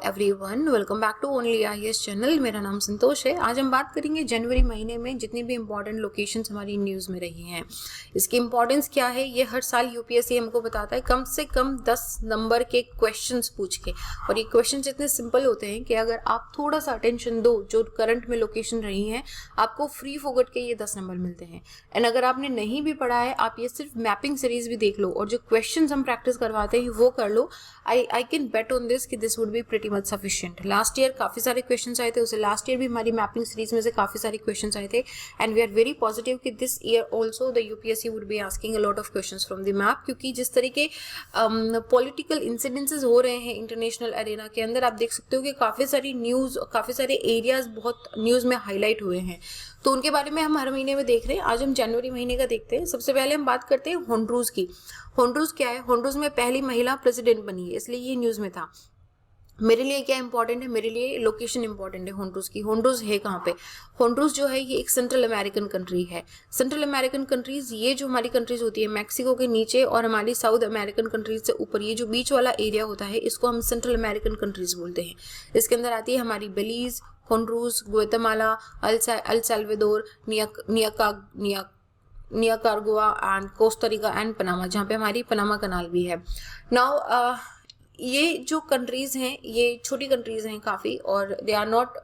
Everyone, welcome back to only IAS channel. मेरा नाम संतोष है। आज हम बात करेंगे जनवरी महीने में जितनी भी इंपॉर्टेंट लोकेशंस हमारी न्यूज़ में रही हैं, इसकी इंपॉर्टेंस क्या है। ये हर साल यूपीएससी हमको बताता है कम से कम 10 नंबर के क्वेश्चंस पूछ के, और ये क्वेश्चंस इतने सिंपल होते हैं कि अगर आप थोड़ा सा अटेंशन दो, जो करंट में लोकेशन रही हैं, आपको फ्री फोकट के ये 10 नंबर मिलते हैं। एंड अगर आपने नहीं भी पढ़ा है, आप ये सिर्फ मैपिंग सीरीज भी देख लो और जो क्वेश्चंस हम प्रैक्टिस करवाते हैं वो कर लो। I can bet on this कि this would be pretty much sufficient. Last year काफ़ी सारे क्वेश्चंस आए थे, उसे लास्ट ईयर भी हमारी मैपिंग सीरीज में से काफ़ी सारे क्वेश्चंस आए थे, and we are very positive कि this year also the UPSC would be asking a lot of questions from the map, क्योंकि जिस तरीके पॉलिटिकल इंसिडेंसेस हो रहे हैं इंटरनेशनल अरेना के अंदर, आप देख सकते हो कि काफ़ी सारी न्यूज़, काफ़ी सारे एरियाज बहुत न्यूज़ में हाईलाइट हुए हैं, तो उनके बारे में हम हर महीने में देख रहे हैं। आज हम जनवरी महीने का देखते हैं। सबसे पहले हम बात करते हैं होंडुरास की। होंडुरास क्या है? होंडुरास में पहली महिला प्रेसिडेंट बनी है, इसलिए ये न्यूज़ में था। मेरे लिए क्या इंपॉर्टेंट है? मेरे लिए लोकेशन इंपॉर्टेंट है होंडुरास की। होंडुरास है कहाँ पे? होंडुरास जो है ये एक सेंट्रल अमेरिकन कंट्री है। सेंट्रल अमेरिकन कंट्रीज, ये जो हमारी कंट्रीज होती है मैक्सिको के नीचे और हमारी साउथ अमेरिकन कंट्रीज से ऊपर, ये जो बीच वाला एरिया होता है, इसको हम सेंट्रल अमेरिकन कंट्रीज बोलते हैं। इसके अंदर आती है हमारी Belize, Honduras, Guatemala, El Salvador, Nicaragua and Costa Rica and Panama, जहाँ पे हमारी पनामा कनाल भी है। नाउ ये जो कंट्रीज हैं ये छोटी कंट्रीज हैं काफ़ी, और they are not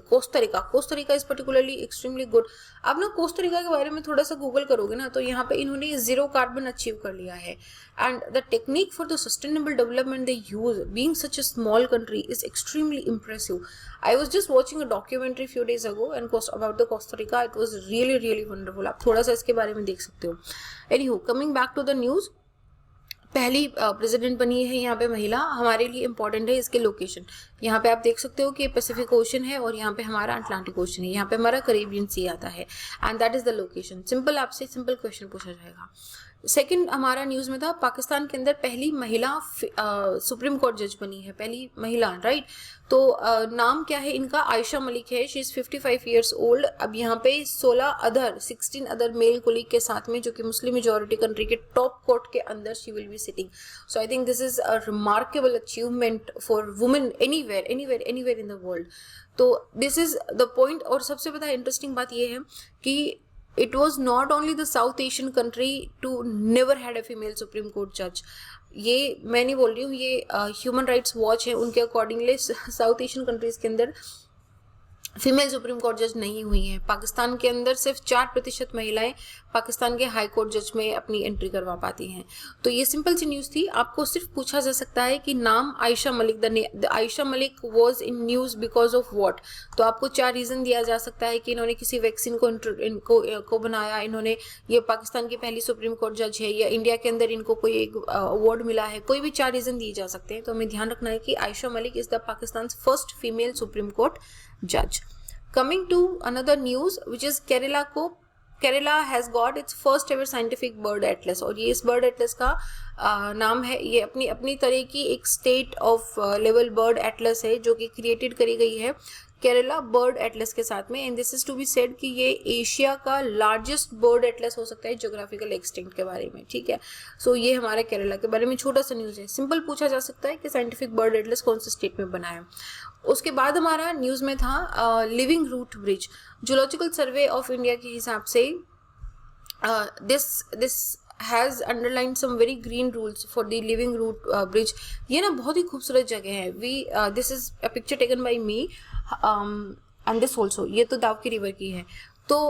Costa Rica is particularly extremely good. आप ना कोस्टा रिका के बारे में थोड़ा सा गूगल करोगे ना, तो यहाँ पे इन्होंने 0 कार्बन अचीव कर लिया है, and the technique for the sustainable development they use being such a small country is extremely impressive. I was just watching a documentary few days ago and about the Costa Rica. It was really wonderful. आप थोड़ा सा इसके बारे में देख सकते हो। Anywho, coming back to the news, पहली प्रेसिडेंट बनी है यहाँ पे महिला। हमारे लिए इंपॉर्टेंट है इसके लोकेशन। यहाँ पे आप देख सकते हो कि पैसिफिक ओशन है और यहाँ पे हमारा अटलांटिक ओशन है, यहाँ पे हमारा कैरेबियन सी आता है, and that is the location. Simple, आपसे सिंपल क्वेश्चन पूछा जाएगा। सेकंड हमारा न्यूज़ में था, पाकिस्तान के अंदर पहली महिला सुप्रीम कोर्ट जज बनी है, पहली महिला, राइट। तो नाम क्या है इनका? आयशा मलिक है। She is 55 years old. अब यहाँ पे 16 अदर मेल कोलीग के साथ में, जो कि मुस्लिम मेजॉरिटी कंट्री के टॉप कोर्ट के अंदर she will be sitting. So I think this is a remarkable achievement for women anywhere in the world. तो दिस इज द पॉइंट। और सबसे बड़ा इंटरेस्टिंग बात यह है कि it was not only the South Asian country to never had a female Supreme Court judge. ये मैं नहीं बोल रही हूँ, ये ह्यूमन राइट्स वॉच है, उनके अकॉर्डिंगली साउथ एशियन कंट्रीज के अंदर फीमेल सुप्रीम कोर्ट जज नहीं हुई हैं। पाकिस्तान के अंदर सिर्फ 4% महिलाएं पाकिस्तान के हाई कोर्ट जज में अपनी एंट्री करवा पाती हैं। तो ये सिंपल सी न्यूज़ थी। आपको सिर्फ पूछा जा सकता है कि नाम Ayesha Malik, the Ayesha Malik was in news because of what. तो आपको 4 रीज़न दिया जा सकता है कि इन्होंने किसी वैक्सीन को बनाया, इन्होंने, ये पाकिस्तान की पहली सुप्रीम कोर्ट जज है, या इंडिया के अंदर इनको कोई एक अवार्ड मिला है। कोई भी 4 रीज़न दिए जा सकते हैं। तो हमें ध्यान रखना है कि Ayesha Malik is the Pakistan first female supreme court जज। Coming to another news, which is Kerala has got its first ever scientific bird atlas, और ये इस bird atlas का नाम है, ये अपनी तरह की एक state of level bird Atlas है जो कि क्रिएटेड करी गई है केरला बर्ड एटलस के साथ में, and this is to be said कि ये एशिया का लार्जेस्ट बर्ड एटलस हो सकता है ज्योग्राफिकल एक्सटेंट के बारे में, ठीक है। सो ये हमारे केरला के बारे में छोटा सा न्यूज़ है। सिंपल पूछा जा सकता है कि साइंटिफिक बर्ड एटलस कौन से स्टेट में बना है। उसके बाद हमारा न्यूज़ में था living root bridge. Zoological survey of India के हिसाब से this has underlined some very green rules for the living root bridge. ये ना बहुत ही खूबसूरत जगह है। this is a picture taken by me, and this also, ये तो दाव की रिवर की है। तो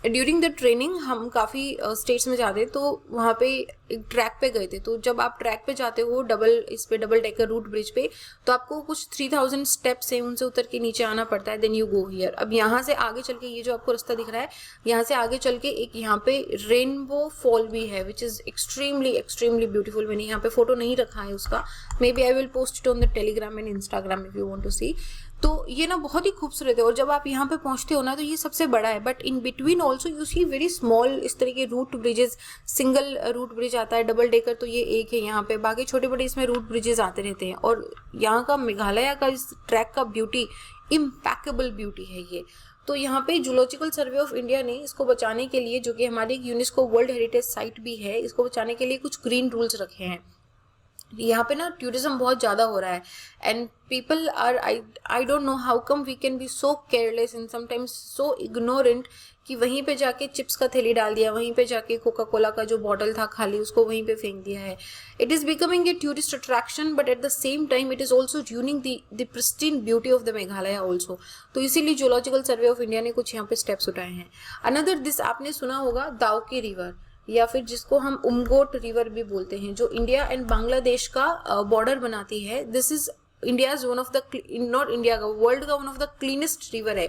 ड्यूरिंग द ट्रेनिंग हम काफ़ी स्टेट्स में जाते, तो वहाँ पे एक ट्रैक पे गए थे। तो जब आप ट्रैक पे जाते हो डबल डेकर रूट ब्रिज पे, तो आपको कुछ 3000 स्टेप्स हैं, उनसे उतर के नीचे आना पड़ता है, देन यू गो हियर। अब यहाँ से आगे चल के, ये जो आपको रास्ता दिख रहा है, यहाँ से आगे चल के एक यहाँ पे रेनबो फॉल भी है, विच इज़ एक्सट्रीमली ब्यूटीफुल। मैंने यहाँ पे फोटो नहीं रखा है उसका, maybe I will post it on the Telegram and Instagram if you want to see. तो ये ना बहुत ही खूबसूरत है, और जब आप यहाँ पे पहुँचते हो ना, तो ये सबसे बड़ा है, but in between also you see very small इस तरह के root bridges. Single root bridge आता है, डबल डेकर तो ये एक है यहाँ पे, बाकी छोटे बड़े इसमें रूट ब्रिजेस आते रहते हैं। और यहाँ का मेघालय का इस ट्रैक का ब्यूटी, इम्पैकेबल ब्यूटी है ये। तो यहाँ पे जूलॉजिकल सर्वे ऑफ इंडिया ने इसको बचाने के लिए, जो कि हमारी यूनेस्को वर्ल्ड हेरिटेज साइट भी है, इसको बचाने के लिए कुछ ग्रीन रूल्स रखे हैं। यहाँ पे ना टूरिज्म बहुत ज़्यादा हो रहा है and people are I don't know how come we can be so careless and sometimes so ignorant कि वहीं पे जाके चिप्स का थैली डाल दिया, वहीं पे जाके कोका कोला का जो बॉटल था खाली उसको वहीं पे फेंक दिया है. It is becoming a tourist attraction but at the same time it is also ruining the pristine beauty of the Meghalaya also. तो इसीलिए जूलॉजिकल सर्वे ऑफ इंडिया ने कुछ यहाँ पे स्टेप्स उठाए हैं. अनदर दिस आपने सुना होगा दाउकी रिवर या फिर जिसको हम उमगोट रिवर भी बोलते हैं, जो इंडिया एंड बांग्लादेश का बॉर्डर बनाती है. This is India's one of the, not India का, वर्ल्ड का one of the cleanest river है.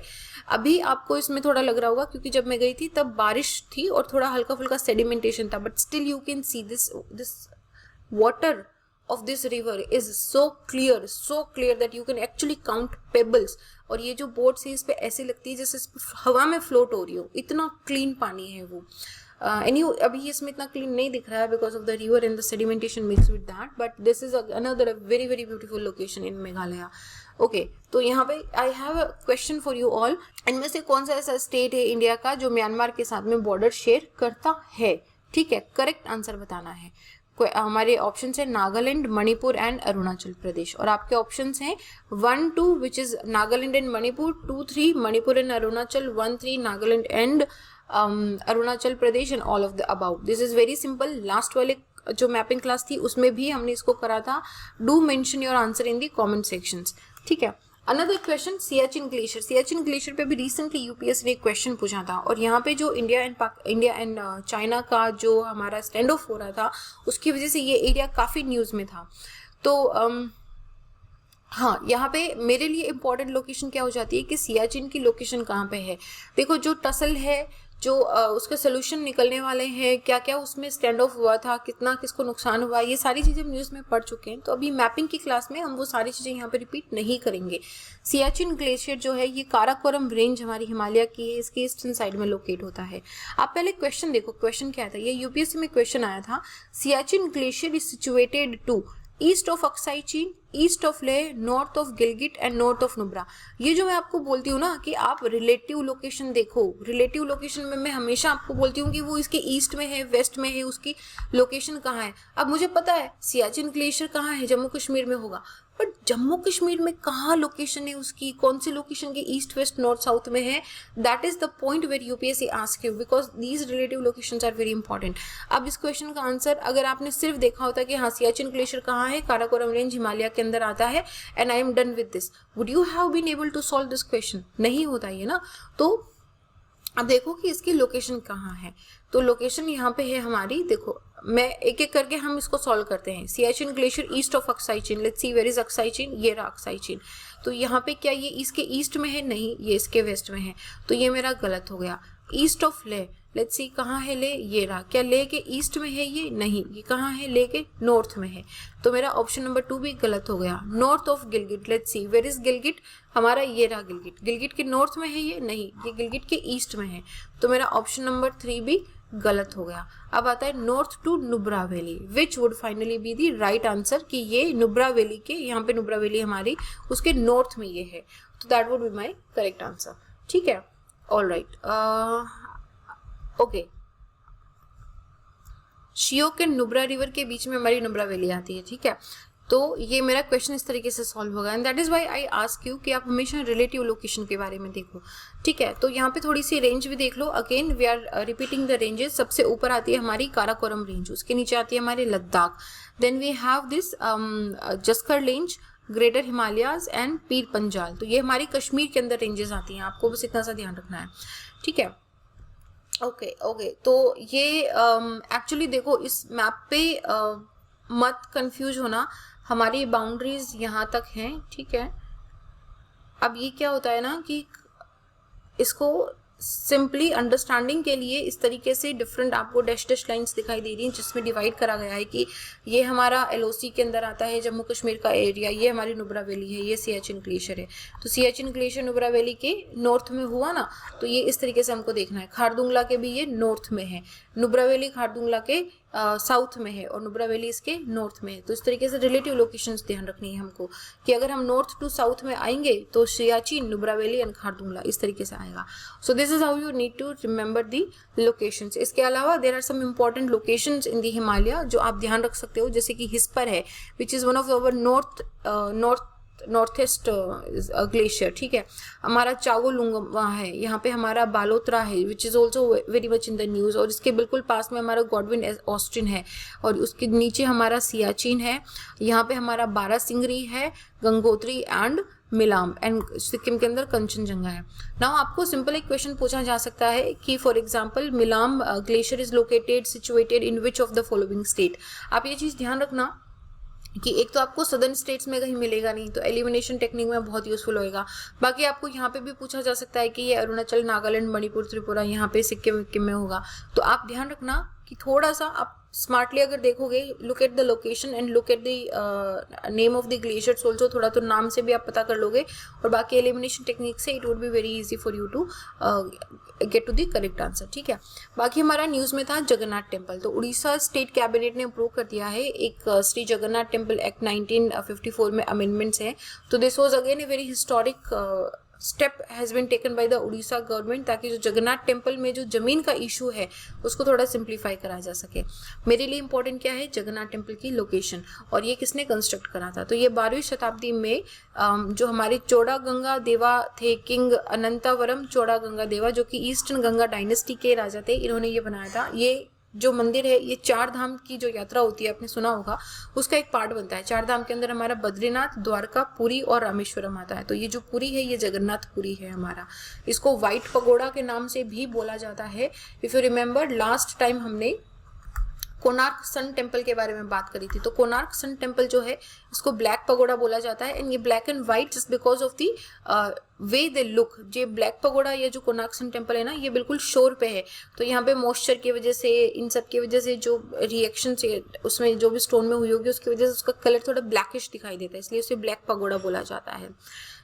अभी आपको इसमें थोड़ा लग रहा होगा क्योंकि जब मैं गई थी तब बारिश थी और थोड़ा हल्का फुल्का सेडिमेंटेशन था, but still you can see this water of this river is so clear that you can actually count pebbles. और ये जो बोट्स है इस पे ऐसे लगती है जैसे हवा में फ्लोट हो रही हो, इतना क्लीन पानी है वो. अभी इसमें इतना क्लीन नहीं दिख रहा है because of the river and the sedimentation mix with that, but this is another very very beautiful location in Meghalaya. Okay, तो यहाँ पे I have a question for you all. इनमें से कौन सा ऐसा स्टेट है इंडिया का जो म्यांमार के साथ में बॉर्डर शेयर करता है? ठीक है, करेक्ट आंसर बताना है. हमारे ऑप्शन है नागालैंड, मणिपुर एंड अरुणाचल प्रदेश. और आपके ऑप्शंस हैं 1, 2 which is Nagaland and Manipur, 2, 3 Manipur and Arunachal, 1, 3 Nagaland and Arunachal Pradesh and all of the about. This is very simple. Last वाले जो मैपिंग क्लास थी उसमें भी हमने इसको करा था. Do mention your answer in the comment sections. ठीक है. Another question, Siachen glacier. Siachen glacier पे भी रिसेंटली यूपीएससी ने एक क्वेश्चन पूछा था और यहाँ पे जो इंडिया एंड चाइना का जो हमारा स्टैंड ऑफ हो रहा था उसकी वजह से ये एरिया काफ़ी न्यूज़ में था. तो हाँ, यहाँ पे मेरे लिए इम्पॉर्टेंट लोकेशन क्या हो जाती है कि सियाचिन की लोकेशन कहाँ पे है. देखो जो टसल है, जो उसके सोल्यूशन निकलने वाले हैं, क्या क्या उसमें स्टैंड ऑफ हुआ था, कितना किसको नुकसान हुआ, ये सारी चीज़ें न्यूज़ में पढ़ चुके हैं. तो अभी मैपिंग की क्लास में हम वो सारी चीज़ें यहाँ पे रिपीट नहीं करेंगे. सियाचिन ग्लेशियर जो है ये काराकोरम रेंज हमारी हिमालय की है, इसके ईस्टर्न साइड में लोकेट होता है. आप पहले क्वेश्चन देखो, क्वेश्चन क्या था. ये यूपीएससी में क्वेश्चन आया था, Siachen glacier is situated to east of Aksai Chin, east of Leh, north of Gilgit and north of Nubra. ये जो मैं आपको बोलती हूँ ना कि आप रिलेटिव लोकेशन देखो, रिलेटिव लोकेशन में मैं हमेशा आपको बोलती हूँ कि वो इसके ईस्ट में है, वेस्ट में है, उसकी लोकेशन कहाँ है. अब मुझे पता है सियाचिन ग्लेशियर कहाँ है, जम्मू कश्मीर में होगा, बट जम्मू कश्मीर में कहाँ लोकेशन है उसकी, कौन सी लोकेशन के ईस्ट वेस्ट नॉर्थ साउथ में है. That is the point where UPSC ask you because these relative locations are very important. अब इस क्वेश्चन का आंसर अगर आपने सिर्फ देखा होता कि हाँ सियाचिन ग्लेशियर कहाँ है, काराकोरम रेंज हिमालय के अंदर आता है and I am done with this, would you have been able to solve this question? नहीं होता ये ना. तो अब देखो कि इसकी लोकेशन कहाँ है. तो लोकेशन यहाँ पे है हमारी, देखो मैं एक एक करके हम इसको सॉल्व करते हैं. Siachen glacier east of Aksai Chin, let's see where is Aksai Chin. ये रहा अक्साई चीन. तो यहाँ पे क्या ये इसके ईस्ट में है? नहीं, ये इसके वेस्ट में है. तो ये मेरा गलत हो गया. ईस्ट ऑफ ले, लेट्स सी कहाँ है ले, ये रहा. क्या ले के ईस्ट में है ये? नहीं, ये कहाँ है? ले के नॉर्थ में है. तो मेरा ऑप्शन नंबर 2 भी गलत हो गया. North of Gilgit, let's see where is Gilgit. हमारा ये रहा गिलगिट. गिलगिट के नॉर्थ में है ये? नहीं, ये गिलगिट के ईस्ट में है. तो मेरा ऑप्शन नंबर 3 भी गलत हो गया. अब आता है north to Nubra valley, which would finally be the right answer कि ये नुब्रा वैली के, यहाँ पे नुब्रा वैली हमारी उसके नॉर्थ में ये है. तो that would be my correct answer. ठीक है, all right. Okay, Shyok and Nubra river के बीच में हमारी नुब्रा वैली आती है. ठीक है, तो ये मेरा क्वेश्चन इस तरीके से सॉल्व होगा and that is why I ask you कि आप हमेशा रिलेटिव लोकेशन के बारे में देखो. ठीक है, तो यहाँ पे थोड़ी सी रेंज भी देख लो. Again we are repeating the ranges. सबसे ऊपर आती है हमारी काराकोरम रेंज, उसके नीचे आती है हमारी Ladakh. Then we have this Zanskar range, Greater Himalayas and Pir Panjal. तो ये हमारी कश्मीर के अंदर रेंजेस आती हैं, आपको बस इतना सा ध्यान रखना है. ठीक है, ओके. तो ये एक्चुअली देखो इस मैप पे मत कंफ्यूज होना, हमारी बाउंड्रीज यहाँ तक हैं. ठीक है, अब ये क्या होता है ना कि इसको सिंपली अंडरस्टैंडिंग के लिए इस तरीके से डिफरेंट आपको डैश डैश लाइंस दिखाई दे रही हैं जिसमें डिवाइड करा गया है कि ये हमारा एलओसी के अंदर आता है जम्मू कश्मीर का एरिया, ये हमारी नुब्रा वैली है, ये सियाचिन ग्लेशियर है. तो सियाचिन ग्लेशियर नुब्रा वैली के नॉर्थ में हुआ ना, तो ये इस तरीके से हमको देखना है. खारदुंगला के भी ये नॉर्थ में है. नुब्रा वैली खारदुंगला के साउथ में है और नुब्रा वैली इसके नॉर्थ में है। तो इस तरीके से रिलेटिव लोकेशंस ध्यान रखनी है हमको कि अगर हम नॉर्थ टू साउथ में आएंगे तो सियाचिन, नुब्रा वैली एंड खारदुंगला इस तरीके से आएगा। So this is how you need to remember the locations. इसके अलावा there are some important locations in the Himalaya जो आप ध्यान रख सकते हो, जैसे कि हिस्पर है which is one of our north east glacier, ठीक है। हमारा चागोलुंगमा है, यहाँ पे हमारा बालोतरा है which is also very much in the news, और इसके बिल्कुल पास में हमारा गॉडविन ऑस्टिन है, और उसके नीचे हमारा सियाचिन है, यहाँ पे हमारा बारासिंगरी है, गंगोत्री एंड मिलाम, एंड सिक्किम के अंदर कंचनजंगा है। नाउ आपको सिंपल एक क्वेश्चन पूछा जा सकता है कि for example Milam glacier is located situated in which of the following state. आप ये चीज़ ध्यान रखना कि एक तो आपको सदर्न स्टेट्स में कहीं मिलेगा नहीं, तो एलिमिनेशन टेक्निक में बहुत यूजफुल होएगा। बाकी आपको यहाँ पे भी पूछा जा सकता है कि ये अरुणाचल, नागालैंड, मणिपुर, त्रिपुरा, यहाँ पे सिक्किम में होगा। तो आप ध्यान रखना कि थोड़ा सा आप स्मार्टली अगर देखोगे, look at the location and look at the name of the glaciers also, थोड़ा तो नाम से भी आप पता कर लोगे, और बाकी एलिमिनेशन टेक्निक से it would be very easy for you to get to the correct answer, ठीक है। बाकी हमारा न्यूज़ में था जगन्नाथ टेम्पल। तो उड़ीसा स्टेट कैबिनेट ने अप्रूव कर दिया है एक श्री जगन्नाथ टेम्पल एक्ट 1954 में अमेंडमेंट्स हैं। तो this was again a very historic step has been taken by the Orissa government, ताकि जो जगन्नाथ टेम्पल में जो जमीन का इशू है उसको थोड़ा सिंप्लीफाई करा जा सके। मेरे लिए इंपॉर्टेंट क्या है, जगन्नाथ टेम्पल की लोकेशन, और ये किसने कंस्ट्रक्ट करा था। तो ये 12वीं शताब्दी में जो हमारे चोड़ा गंगा देवा थे, किंग अनंतावरम चोड़ा गंगा देवा, जो कि ईस्टर्न गंगा डायनेस्टी के राजा थे, इन्होंने ये बनाया था। ये जो मंदिर है, ये 4 धाम की जो यात्रा होती है, आपने सुना होगा, उसका एक पार्ट बनता है। 4 धाम के अंदर हमारा बद्रीनाथ, द्वारका, पुरी और रामेश्वरम आता है। तो ये जो पुरी है ये जगन्नाथ पुरी है हमारा। इसको व्हाइट पगोड़ा के नाम से भी बोला जाता है। If you remember last time हमने कोणार्क सन टेम्पल के बारे में बात करी थी। तो कोणार्क सन टेम्पल जो है इसको ब्लैक पगोड़ा बोला जाता है, एंड ये black and white just because of the way they look. ये ब्लैक पगोड़ा, ये जो कोणार्क सन टेम्पल है ना, ये बिल्कुल शोर पे है। तो यहाँ पे मॉइस्चर की वजह से, इन सब की वजह से, जो रिएक्शन से उसमें जो भी स्टोन में हुई होगी उसकी वजह से उसका कलर थोड़ा ब्लैकिश दिखाई देता है, इसलिए उसे ब्लैक पगोड़ा बोला जाता है,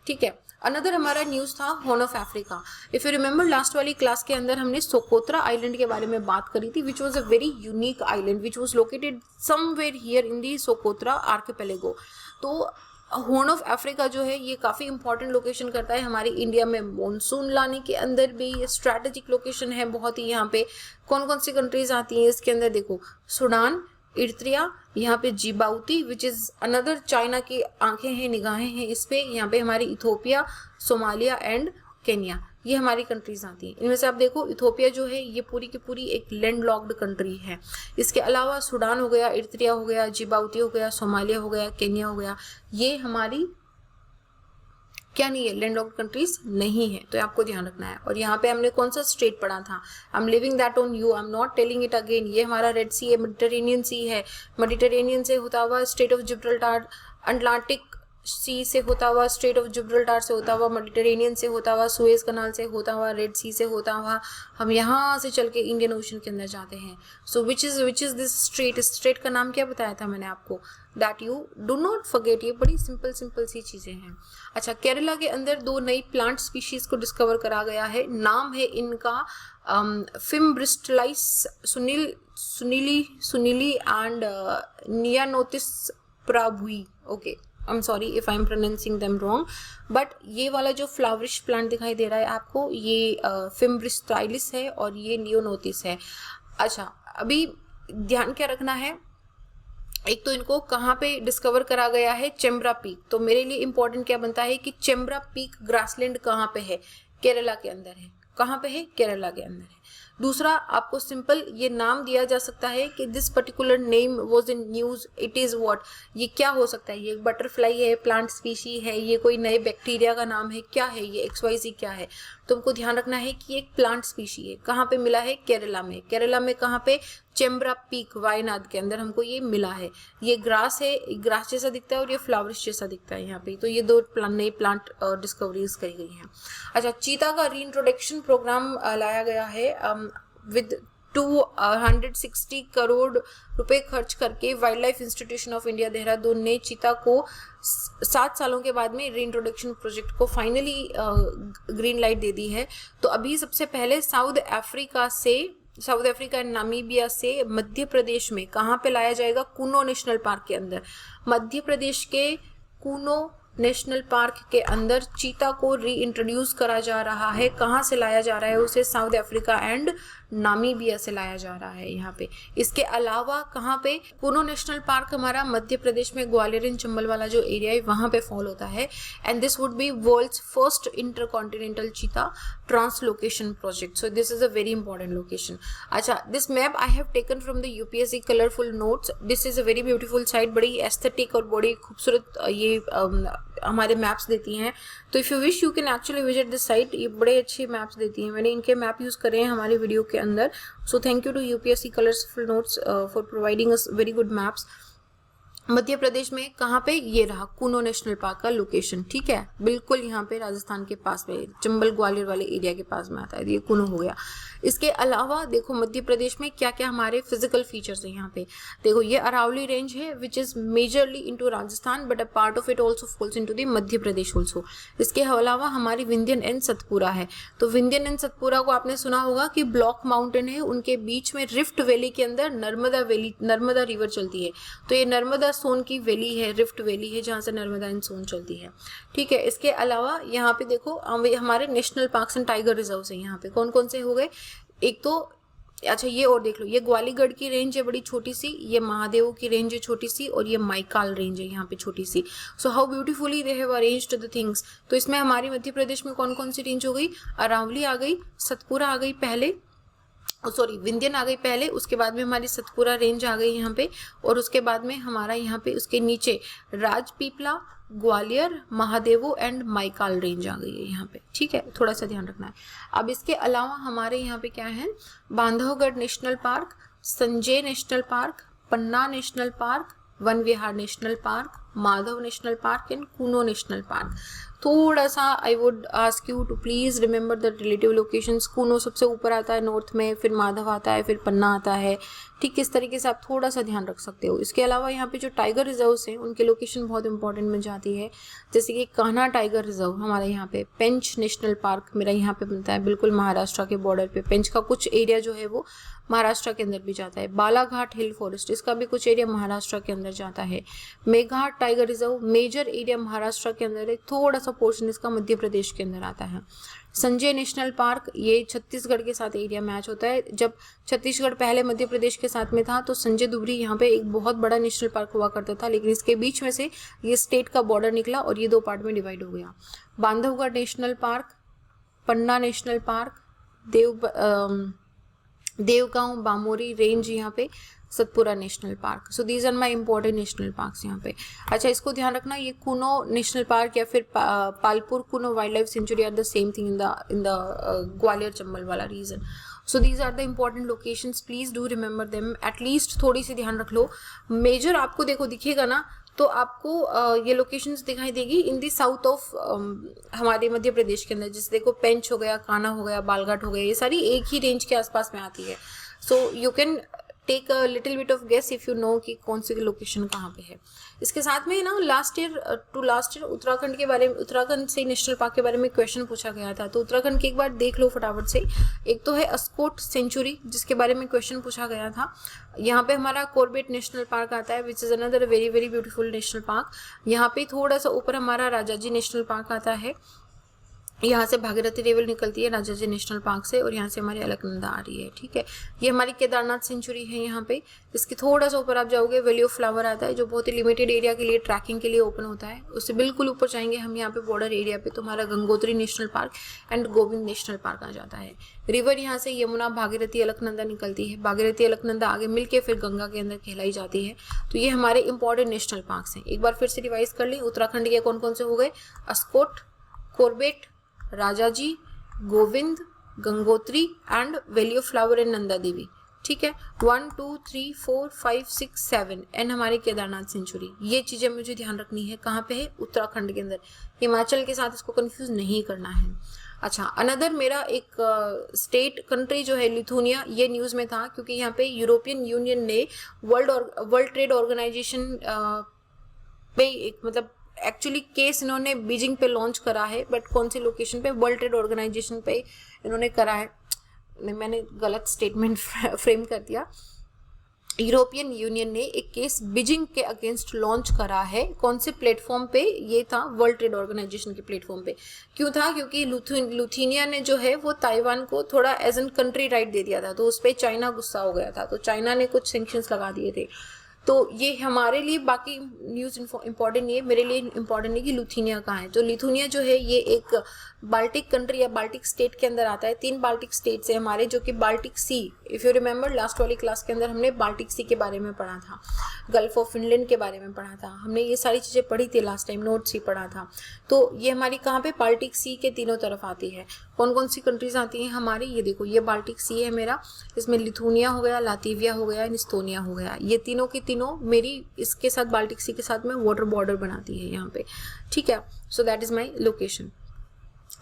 ठीक है। अनदर हमारा न्यूज़ था horn of Africa. If you remember last वाली क्लास के अंदर हमने सोकोत्रा आइलैंड के बारे में बात करी थी, which was a very unique island which was located somewhere here in the Socotra archipelago. तो हॉर्न ऑफ अफ्रीका जो है ये काफ़ी इंपॉर्टेंट लोकेशन करता है हमारी इंडिया में मॉनसून लाने के अंदर भी। ये स्ट्रैटेजिक लोकेशन है बहुत ही। यहाँ पे कौन कौन सी कंट्रीज आती हैं इसके अंदर, देखो, सूडान, इरित्रिया, यहाँ पे जिबाउती विच इज़ अनदर चाइना की आंखें हैं, निगाहें हैं इस पे। यहाँ पे हमारी इथोपिया, सोमालिया एंड केन्या, ये हमारी कंट्रीज आती हैं। इनमें से आप देखो, इथोपिया जो है ये पूरी की पूरी एक लैंड लॉक्ड कंट्री है। इसके अलावा सूडान हो गया, इरित्रिया हो गया, जिबाउती हो गया, सोमालिया हो गया, केन्या हो गया, ये हमारी क्या नहीं है, लैंड लॉक्ड कंट्रीज नहीं है। तो आपको ध्यान रखना है। और यहाँ पे हमने कौन सा स्टेट पढ़ा था, I am living that on you, I am not telling it again. ये हमारा रेड सी है, मेडिटेरेनियन सी है, मेडिटेरेनियन से होता हुआ स्टेट ऑफ जिब्राल्टर, अटलांटिक सी से होता हुआ, स्ट्रेट ऑफ जिब्राल्टर से होता हुआ, मेडिटेरेनियन से होता हुआ, सुएज कनाल से होता हुआ, रेड सी से होता हुआ, हम यहाँ से चल के इंडियन ओशन के अंदर जाते हैं। So which is this strait, strait का नाम क्या बताया था मैंने आपको, that you do not forget. ये बड़ी सिंपल सी चीज़ें हैं। अच्छा, केरला के अंदर 2 नई प्लांट स्पीशीज को डिस्कवर करा गया है। नाम है इनका Fimbristylis sunilii and Neanotis prabhui. Okay, I am sorry if I am pronouncing them wrong, but ये वाला जो फ्लावरिश प्लांट दिखाई दे रहा है आपको, ये फिम्ब्रिस्टाइलिस है और ये नियोनोतिस है। अच्छा, अभी ध्यान क्या रखना है, एक तो इनको कहाँ पे डिस्कवर करा गया है, चेम्ब्रा पीक। तो मेरे लिए इंपॉर्टेंट क्या बनता है कि चेम्ब्रा पीक ग्रासलैंड कहाँ पे है, केरला के अंदर है। कहाँ पे है, केरला के अंदर है। दूसरा, आपको सिंपल ये नाम दिया जा सकता है कि this particular name was in news, it is what. ये क्या हो सकता है, ये बटरफ्लाई है, प्लांट स्पीशी है, ये कोई नए बैक्टीरिया का नाम है, क्या है ये, XYZ क्या है। तो हमको ध्यान रखना है कि एक प्लांट स्पीशी है। कहाँ पे मिला है, केरला में। केरला में कहाँ पे, चेम्ब्रा पीक वायनाड के अंदर हमको ये मिला है। ये ग्रास है, ग्रास जैसा दिखता है और ये फ्लावरिश जैसा दिखता है यहाँ पे। तो ये 2 नई प्लांट डिस्कवरीज करी गई हैं। अच्छा, चीता का रीइंट्रोडक्शन प्रोग्राम लाया गया है विद 260 करोड़ रुपए खर्च करके। Wild life institution of India Dehradun ने चीता को 7 सालों के बाद में रीइंट्रोडक्शन प्रोजेक्ट को फाइनली ग्रीन लाइट दे दी है। तो अभी सबसे पहले साउथ अफ्रीका से साउथ अफ्रीका एंड नामीबिया से मध्य प्रदेश में कहाँ पे लाया जाएगा? कूनो नेशनल पार्क के अंदर। मध्य प्रदेश के कूनो नेशनल पार्क के अंदर चीता को रीइंट्रोड्यूस करा जा रहा है। कहाँ से लाया जा रहा है उसे? साउथ अफ्रीका एंड नामीबिया से लाया जा रहा है यहाँ पे। इसके अलावा कहाँ पे? कूनो नेशनल पार्क हमारा मध्य प्रदेश में ग्वालियर एंड चंबल वाला जो एरिया है वहाँ पे फॉल होता है। And this would be world's first intercontinental cheetah translocation project. So this is a very important location. अच्छा, this map I have taken from the UPSC colourful notes. This is a very beautiful site, बड़ी aesthetic और बड़ी खूबसूरत ये हमारे maps देती हैं। तो if you wish you can actually visit this site. ये बड़े अच्छे मैप्स देती हैं, मैंने इनके मैप यूज़ करे हैं हमारे वीडियो के अंदर। So thank you to UPSC colourful notes for providing us very good maps. Madhya Pradesh में कहाँ पे? ये रहा कूनो नेशनल पार्क का लोकेशन, ठीक है, बिल्कुल यहाँ पे राजस्थान के पास में, चंबल ग्वालियर वाले एरिया के पास में आता है, ये कूनो हो गया। इसके अलावा देखो मध्य प्रदेश में क्या क्या हमारे फिजिकल फीचर्स हैं यहाँ पे। देखो ये अरावली रेंज है which is majorly into Rajasthan but a part of it also falls into the Madhya Pradesh also. इसके अलावा हमारी विंध्यन एंड सतपुरा है। तो विंध्यन एंड सतपुरा को आपने सुना होगा कि ब्लॉक माउंटेन है, उनके बीच में रिफ्ट वैली के अंदर नर्मदा रिवर चलती है। तो ये नर्मदा सोन की वैली है, रिफ्ट वैली है जहाँ से नर्मदा एंड सोन चलती है, ठीक है। इसके अलावा यहाँ पे देखो हमारे national parks and tiger reserve है। यहाँ पे कौन कौन से हो गए? एक तो अच्छा ये और देख लो, ये ग्वालीगढ़ की रेंज है बड़ी छोटी सी, ये महादेव की रेंज है छोटी सी, और ये माइकाल रेंज है यहाँ पे छोटी सी। So how beautifully they have arranged the things. तो इसमें हमारी मध्य प्रदेश में कौन कौन सी रेंज हो गई? अरावली आ गई, सतपुरा आ गई पहले, सॉरी विंध्यन आ गई पहले, उसके बाद में हमारी सतपुरा रेंज आ गई यहाँ पे, और उसके बाद में हमारा यहाँ पे उसके नीचे राजपीपला, ग्वालियर, महादेवो एंड माइकाल रेंज आ गई है यहाँ पे, ठीक है, थोड़ा सा ध्यान रखना है। अब इसके अलावा हमारे यहाँ पे क्या है? Bandhavgarh national park, Sanjay national park, Panna national park, Van Vihar national park, Madhav national park and Kuno national park. थोड़ा सा I would ask you to please remember the relative locations. Kuno सबसे ऊपर आता है नॉर्थ में, फिर माधव आता है, फिर पन्ना आता है, ठीक, इस तरीके से आप थोड़ा सा ध्यान रख सकते हो। इसके अलावा यहाँ पे जो टाइगर रिजर्व्स हैं उनके लोकेशन बहुत इंपॉर्टेंट में जाती है, जैसे कि कान्हा टाइगर रिजर्व हमारे यहाँ पे, पेंच नेशनल पार्क मेरा यहाँ पे बनता है बिल्कुल महाराष्ट्र के बॉर्डर पे, पेंच का कुछ एरिया जो है वो महाराष्ट्र के अंदर भी जाता है। बालाघाट हिल फॉरेस्ट, इसका भी कुछ एरिया महाराष्ट्र के अंदर जाता है। Melghat tiger reserve major area Maharashtra के अंदर है, थोड़ा सा पोर्शन इसका मध्य प्रदेश के अंदर आता है। संजय नेशनल पार्क ये छत्तीसगढ़ के साथ एरिया मैच होता है। जब छत्तीसगढ़ पहले मध्य प्रदेश के साथ में था तो संजय दुबरी यहाँ पे एक बहुत बड़ा नेशनल पार्क हुआ करता था, लेकिन इसके बीच में से ये स्टेट का बॉर्डर निकला और ये दो पार्ट में डिवाइड हो गया। Bandhavgarh national park, Panna national park, Devgaon Bamori range यहाँ पे, Satpura national park. So these are my important national parks यहाँ पे। अच्छा इसको ध्यान रखना, ये कूनो नेशनल पार्क या फिर Palpur Kuno wildlife sanctuary are the same thing in the Gwalior Chambal वाला region. So these are the important locations, please do remember them, at least थोड़ी सी ध्यान रख लो। मेजर आपको देखो दिखेगा ना, तो आपको ये लोकेशंस दिखाई देगी इन दी साउथ ऑफ हमारे मध्य प्रदेश के अंदर, जैसे देखो पेंच हो गया, कान्हा हो गया, बालघाट हो गया, ये सारी एक ही रेंज के आसपास में आती है। So you can take a little bit of guess if you know कि कौन सी लोकेशन कहाँ पे है। इसके साथ में ना लास्ट ईयर उत्तराखंड के बारे में, उत्तराखंड से नेशनल पार्क के बारे में क्वेश्चन पूछा गया था, तो उत्तराखंड के एक बार देख लो फटाफट से। एक तो है अस्कोट सेंचुरी जिसके बारे में क्वेश्चन पूछा गया था। यहाँ पे हमारा कॉर्बेट नेशनल पार्क आता है which is another very very beautiful national park. यहाँ पे थोड़ा सा ऊपर हमारा राजाजी नेशनल पार्क आता है, यहाँ से भागीरथी रिवर निकलती है राजाजी नेशनल पार्क से, और यहाँ से हमारी अलकनंदा आ रही है, ठीक है। ये हमारी केदारनाथ सेंचुरी है यहाँ पे। इसके थोड़ा सा ऊपर आप जाओगे वैली ऑफ फ्लावर आता है जो बहुत ही लिमिटेड एरिया के लिए ट्रैकिंग के लिए ओपन होता है। उससे बिल्कुल ऊपर जाएंगे हम यहाँ पे बॉर्डर एरिया पे तो हमारा Gangotri national park and Govind national park आ जाता है। रिवर यहाँ से यमुना भागीरथी अलकनंदा निकलती है, भागीरथी अलकनंदा आगे मिलकर फिर गंगा के अंदर कहलाई जाती है। तो ये हमारे इंपॉर्टेंट नेशनल पार्क्स हैं। एक बार फिर से रिवाइज कर लें, उत्तराखंड के कौन कौन से हो गए? Askot, Corbett, Rajaji, Govind, Gangotri and valley of flower and Nanda Devi, ठीक है। 1 2 3 4 5 6 7 एंड हमारी केदारनाथ सेंचुरी। ये चीज़ें मुझे ध्यान रखनी है, कहाँ पे है? उत्तराखंड के अंदर। हिमाचल के साथ इसको कंफ्यूज नहीं करना है। अच्छा अनदर मेरा एक स्टेट कंट्री जो है लिथुनिया, ये न्यूज़ में था क्योंकि यहाँ पे यूरोपियन यूनियन ने वर्ल्ड ट्रेड ऑर्गेनाइजेशन पे एक मतलब एक्चुअली केस इन्होंने बीजिंग पे लॉन्च करा है, बट कौन सी लोकेशन पे? वर्ल्ड ट्रेड ऑर्गेनाइजेशन पे इन्होंने करा है। मैंने गलत स्टेटमेंट फ्रेम कर दिया। यूरोपियन यूनियन ने एक केस बीजिंग के अगेंस्ट लॉन्च करा है। कौन से प्लेटफॉर्म पे? ये था वर्ल्ड ट्रेड ऑर्गेनाइजेशन के प्लेटफॉर्म पे। क्यों था? क्योंकि लिथुआनिया ने जो है वो ताइवान को थोड़ा एज एन कंट्री राइट दे दिया था, तो उस पर चाइना गुस्सा हो गया था, तो चाइना ने कुछ सैंक्शंस लगा दिए थे। तो ये हमारे लिए, बाकी न्यूज़ इंपॉर्टेंट नहीं है, मेरे लिए इंपॉर्टेंट है कि लिथुआनिया कहाँ है। तो लिथुआनिया जो है ये एक बाल्टिक कंट्री या बाल्टिक स्टेट के अंदर आता है। 3 बाल्टिक स्टेट्स है हमारे, जो कि Baltic sea, if you remember last वाली क्लास के अंदर हमने बाल्टिक सी के बारे में पढ़ा था, गल्फ ऑफ फिनलैंड के बारे में पढ़ा था, हमने ये सारी चीज़ें पढ़ी थी लास्ट टाइम, नोट्स ही पढ़ा था। तो ये हमारी कहाँ पे? बाल्टिक सी के तीनों तरफ आती है। कौन कौन सी कंट्रीज आती हैं हमारी? ये देखो, ये बाल्टिक सी है मेरा, इसमें लिथुआनिया हो गया, लातविया हो गया, इस्टोनिया हो गया। ये तीनों की तीनों मेरी इसके साथ, बाल्टिक सी के साथ में वाटर बॉर्डर बनाती है यहाँ पे, ठीक है। So that is my location.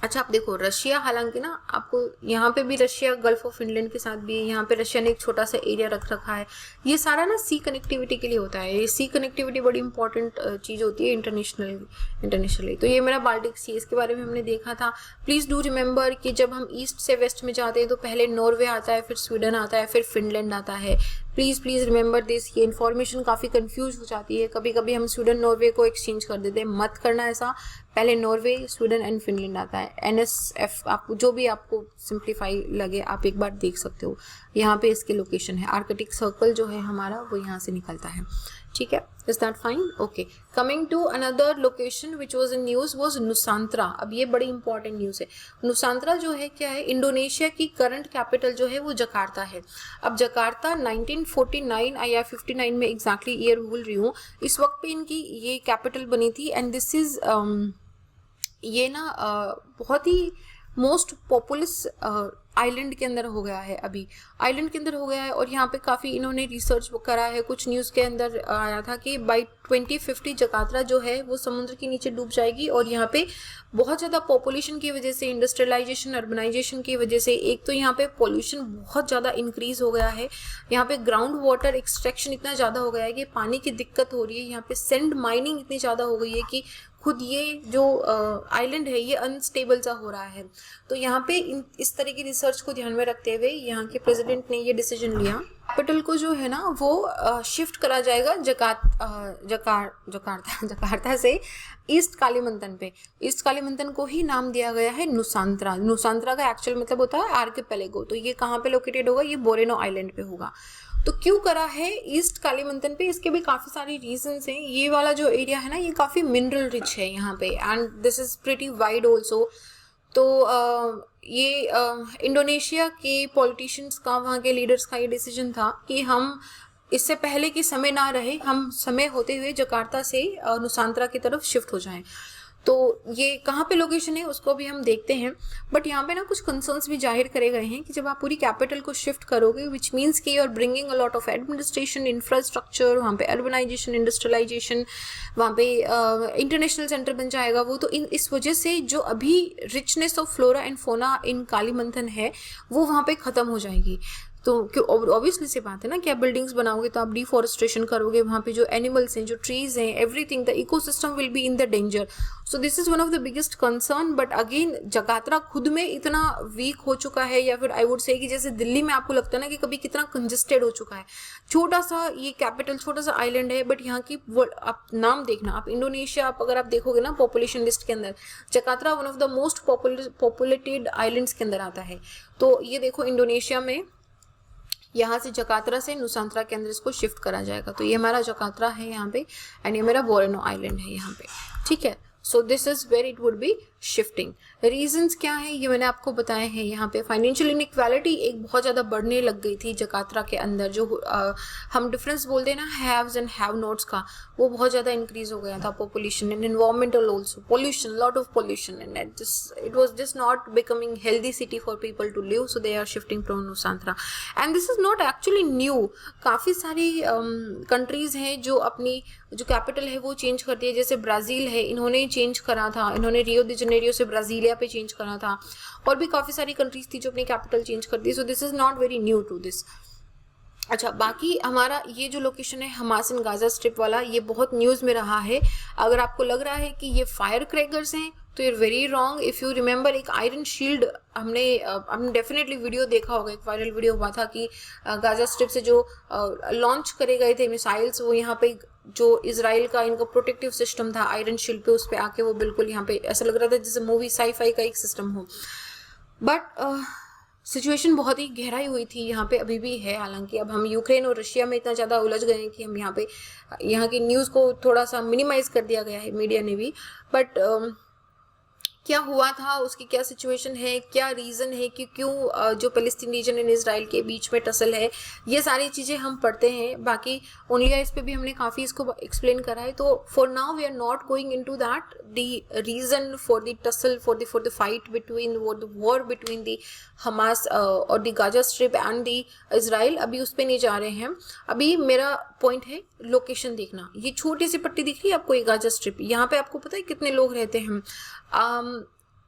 अच्छा, आप देखो रशिया, हालांकि ना आपको यहाँ पे भी रशिया गल्फ ऑफ फिनलैंड के साथ भी है, यहाँ पे रशिया ने एक छोटा सा एरिया रख रखा है। ये सारा ना सी कनेक्टिविटी के लिए होता है। ये सी कनेक्टिविटी बड़ी इंपॉर्टेंट चीज़ होती है इंटरनेशनली। तो ये मेरा बाल्टिक सी, इसके बारे में हमने देखा था। प्लीज़ डू रिमेंबर कि जब हम ईस्ट से वेस्ट में जाते हैं तो पहले नॉर्वे आता है, फिर स्वीडन आता है, फिर फिनलैंड आता है। Please remember this. ये इन्फॉर्मेशन काफ़ी कंफ्यूज हो जाती है, कभी कभी हम स्वीडन नॉर्वे को एक्सचेंज कर देते हैं, मत करना ऐसा। पहले नॉर्वे, स्वीडन एंड फिनलैंड आता है। NSF, आपको जो भी आपको सिंप्लीफाई लगे आप एक बार देख सकते हो। यहाँ पे इसके लोकेशन है, आर्कटिक सर्कल जो है हमारा वो यहाँ से निकलता है, ठीक है। Is that fine? Okay, coming to another location which was in news was Nusantara. अब ये बड़ी इंपॉर्टेंट न्यूज़ है। नुसांत्रा जो है क्या है? इंडोनेशिया की करंट कैपिटल जो है वो जकार्ता है। अब जकार्ता 1949 या 59 में एग्जैक्टली ईयर भूल रही हूँ, इस वक्त पे इनकी ये कैपिटल बनी थी। एंड दिस इज ये ना बहुत ही मोस्ट पॉपुलस आइलैंड के अंदर हो गया है, अभी आइलैंड के अंदर हो गया है। और यहाँ पे काफ़ी इन्होंने रिसर्च करा है। कुछ न्यूज़ के अंदर आया था कि बाई 2050 जकार्ता जो है वो समुद्र के नीचे डूब जाएगी। और यहाँ पे बहुत ज़्यादा पॉपुलेशन की वजह से, इंडस्ट्रियलाइजेशन, अर्बनाइजेशन की वजह से, एक तो यहाँ पे पॉल्यूशन बहुत ज़्यादा इंक्रीज हो गया है। यहाँ पे ग्राउंड वाटर एक्सट्रैक्शन इतना ज़्यादा हो गया है कि पानी की दिक्कत हो रही है। यहाँ पे सैंड माइनिंग इतनी ज़्यादा हो गई है कि खुद ये जो आइलैंड है ये अनस्टेबल सा हो रहा है। तो यहाँ पे इस तरह की रिसर्च को ध्यान में रखते हुए यहाँ के प्रेसिडेंट ने ये डिसीजन लिया, कैपिटल को जो है ना वो शिफ्ट करा जाएगा जकार्ता से ईस्ट कालीमंतन पे। ईस्ट कालीमंतन को ही नाम दिया गया है नुसांत्रा। नुसांत्रा का एक्चुअल मतलब होता है आर्किपेलागो। तो ये कहाँ पे लोकेटेड होगा? ये बोरेनो आइलैंड पे होगा। तो क्यों करा है ईस्ट कालीमंतन पे? इसके भी काफ़ी सारी रीजंस हैं। ये वाला जो एरिया है ना ये काफ़ी मिनरल रिच है यहाँ पे, and this is pretty wide also. तो ये इंडोनेशिया के पॉलिटिशियंस का, वहाँ के लीडर्स का ये डिसीजन था कि हम इससे पहले कि समय ना रहे, हम समय होते हुए जकार्ता से नुसांत्रा की तरफ शिफ्ट हो जाएं। तो ये कहाँ पे लोकेशन है उसको भी हम देखते हैं। बट यहाँ पे ना कुछ कंसर्न्स भी जाहिर करे गए हैं कि जब आप पूरी कैपिटल को शिफ्ट करोगे, विच मीन्स कि you are bringing a lot of administration, infrastructure, वहाँ पे अर्बनाइजेशन, इंडस्ट्रियलाइजेशन, वहाँ पे इंटरनेशनल सेंटर बन जाएगा वो। तो इस वजह से जो अभी richness of flora and fauna इन कालीमंथन है वो वहाँ पे ख़त्म हो जाएगी। तो क्यों? ऑब्वियसली सी बात है ना कि आप बिल्डिंग्स बनाओगे तो आप डिफॉरेस्टेशन करोगे, वहाँ पे जो एनिमल्स हैं, जो ट्रीज हैं, everything, the ecosystem will be in the danger. So this is one of the biggest concern. But again Jakarta खुद में इतना वीक हो चुका है, या फिर आई वुड से कि जैसे दिल्ली में आपको लगता है ना कि कभी कितना कंजेस्टेड हो चुका है। छोटा सा ये कैपिटल, छोटा सा आइलैंड है, बट यहाँ की आप नाम देखना, आप इंडोनेशिया, आप अगर आप देखोगे ना पॉपुलेशन लिस्ट के अंदर, Jakarta one of the most populated islands के अंदर आता है। तो ये देखो इंडोनेशिया में यहाँ से जकार्ता से नुसांत्रा के अंदर इसको शिफ्ट करा जाएगा। तो ये हमारा जकार्ता है यहाँ पे, एंड ये मेरा बोरेनो आइलैंड है यहाँ पे, ठीक है। So this is where it would be shifting. Reasons क्या है ये मैंने आपको बताए हैं। यहाँ पे फाइनेंशियल इनइक्वालिटी एक बहुत ज़्यादा बढ़ने लग गई थी जकार्ता के अंदर। जो हम डिफरेंस बोलते हैं ना हैव्स एंड हैव नॉट्स का, वो बहुत ज़्यादा इंक्रीज हो गया था। Population and environmental also, pollution, lot of pollution, and it was just not becoming healthy city for people to live, so they are shifting from Nusantara. And this is not actually new. काफ़ी सारी countries हैं जो अपनी जो capital है वो change करती है। जैसे ब्राज़ील है, इन्होंने चेंज करा था, इन्होंने रियो डी जेनेरियो से ब्राज़ीलिया पे चेंज करा था। और भी काफ़ी सारी कंट्रीज थी जो अपनी कैपिटल चेंज करती है। So this is not very new to this. अच्छा, बाकी हमारा ये जो लोकेशन है हमास एंड गाजा स्ट्रिप वाला, ये बहुत न्यूज़ में रहा है। अगर आपको लग रहा है कि ये फायर क्रैकर्स हैं तो you're very wrong. If you remember, एक आयरन शील्ड हमने डेफिनेटली वीडियो देखा होगा, एक वायरल वीडियो हुआ था कि गाजा स्ट्रिप से जो लॉन्च करे गए थे मिसाइल्स, वो यहाँ पे जो इसराइल का इनका प्रोटेक्टिव सिस्टम था आयरन शील्ड पे, उस पे आके वो बिल्कुल यहाँ पे ऐसा लग रहा था जैसे मूवी साई-फाई का एक सिस्टम हो। बट सिचुएशन बहुत ही गहराई हुई थी यहाँ पे, अभी भी है। हालांकि अब हम यूक्रेन और रशिया में इतना ज़्यादा उलझ गए हैं कि हम यहाँ पे यहाँ की न्यूज़ को थोड़ा सा मिनिमाइज कर दिया गया है मीडिया ने भी। बट क्या हुआ था, उसकी क्या सिचुएशन है, क्या रीज़न है कि क्यों जो फ़लस्तीन रीजन एंड इसराइल के बीच में टसल है, ये सारी चीज़ें हम पढ़ते हैं। बाकी ओनली इस पे भी हमने काफ़ी इसको एक्सप्लेन करा है। तो for now we are not going into that the reason for the tussle, for the fight between, the war between the Hamas और the Gaza strip and the Israel, अभी उस पर नहीं जा रहे हैं। अभी मेरा पॉइंट है लोकेशन देखना। ये छोटी सी पट्टी दिख रही है आपको, ये गाजा स्ट्रिप, यहाँ पे आपको पता है कितने लोग रहते हैं।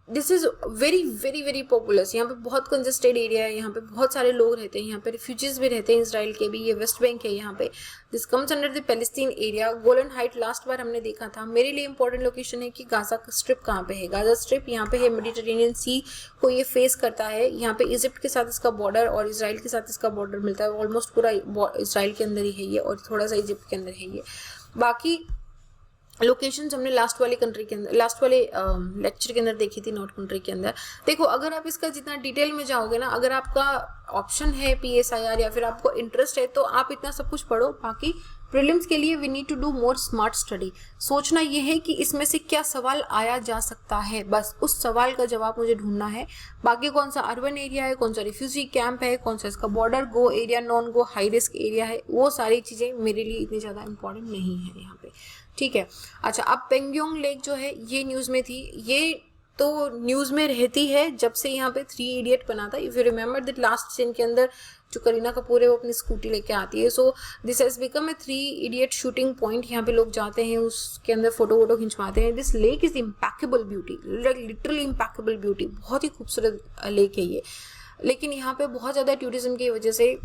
This is very very very populace. यहाँ पे बहुत कंजेस्टेड एरिया है, यहाँ पे बहुत सारे लोग रहते हैं, यहाँ पे रिफ्यूजीज भी रहते हैं इसराइल के भी। ये वेस्ट बैंक है यहाँ पे, this comes under the Palestine area. Golan height last बार हमने देखा था। मेरे लिए इंपॉर्टेंट लोकेशन है कि गाजा स्ट्रिप कहाँ पे है। गाजा स्ट्रिप यहाँ पे है, मेडिटेरेनियन सी को ये फेस करता है। यहाँ पे इजिप्ट के साथ इसका बॉर्डर और इसराइल के साथ इसका बॉर्डर मिलता है। ऑलमोस्ट पूरा इसराइल के अंदर ही है ये, और थोड़ा सा इजिप्ट के अंदर है ये। बाकी लोकेशंस हमने लास्ट वाले कंट्री के अंदर, लास्ट वाले लेक्चर के अंदर देखी थी, नॉर्थ कंट्री के अंदर। देखो, अगर आप इसका जितना डिटेल में जाओगे ना, अगर आपका ऑप्शन है PSIR या फिर आपको इंटरेस्ट है, तो आप इतना सब कुछ पढ़ो। बाकी प्रीलिम्स के लिए we need to do more smart study. सोचना ये है कि इसमें से क्या सवाल आया जा सकता है, बस उस सवाल का जवाब मुझे ढूंढना है। बाकी कौन सा अर्बन एरिया है, कौन सा रिफ्यूजी कैंप है, कौन सा इसका बॉर्डर गो एरिया, नॉन गो, हाई रिस्क एरिया है, वो सारी चीज़ें मेरे लिए इतनी ज़्यादा इंपॉर्टेंट नहीं है यहाँ पे, ठीक है। अच्छा, अब पेंगयोंग लेक जो है ये न्यूज़ में थी। ये तो न्यूज़ में रहती है जब से यहाँ पे 3 इडियट बना था। If you remember that last scene के अंदर जो करीना कपूर है वो अपनी स्कूटी लेके आती है। So this has become a 3 idiot shooting point. यहाँ पे लोग जाते हैं, उसके अंदर फोटो वोटो खिंचवाते हैं। This lake is impeccable beauty, literally impeccable beauty, बहुत ही खूबसूरत लेक है ये। लेकिन यहाँ पे बहुत ज़्यादा टूरिज्म की वजह से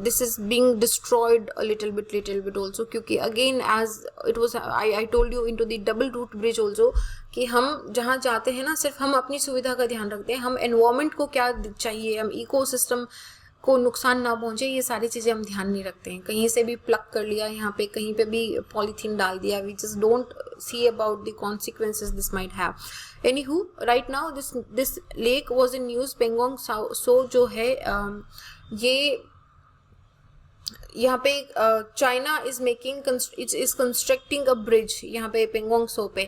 this is being destroyed a little bit also, क्योंकि again as it was I told you into the double root bridge also कि हम जहाँ जाते हैं ना, सिर्फ हम अपनी सुविधा का ध्यान रखते हैं, हम एनवायरमेंट को क्या चाहिए, हम इकोसिस्टम को नुकसान ना पहुंचे, ये सारी चीज़ें हम ध्यान नहीं रखते हैं। कहीं से भी प्लग कर लिया, यहाँ पे कहीं पे भी पॉलीथीन डाल दिया, we just don't see about the consequences this might have. Anyhow, right now this lake was in news. Pangong so जो है ये यहाँ पे China is constructing a bridge यहाँ पे पेंगोंग सो पे।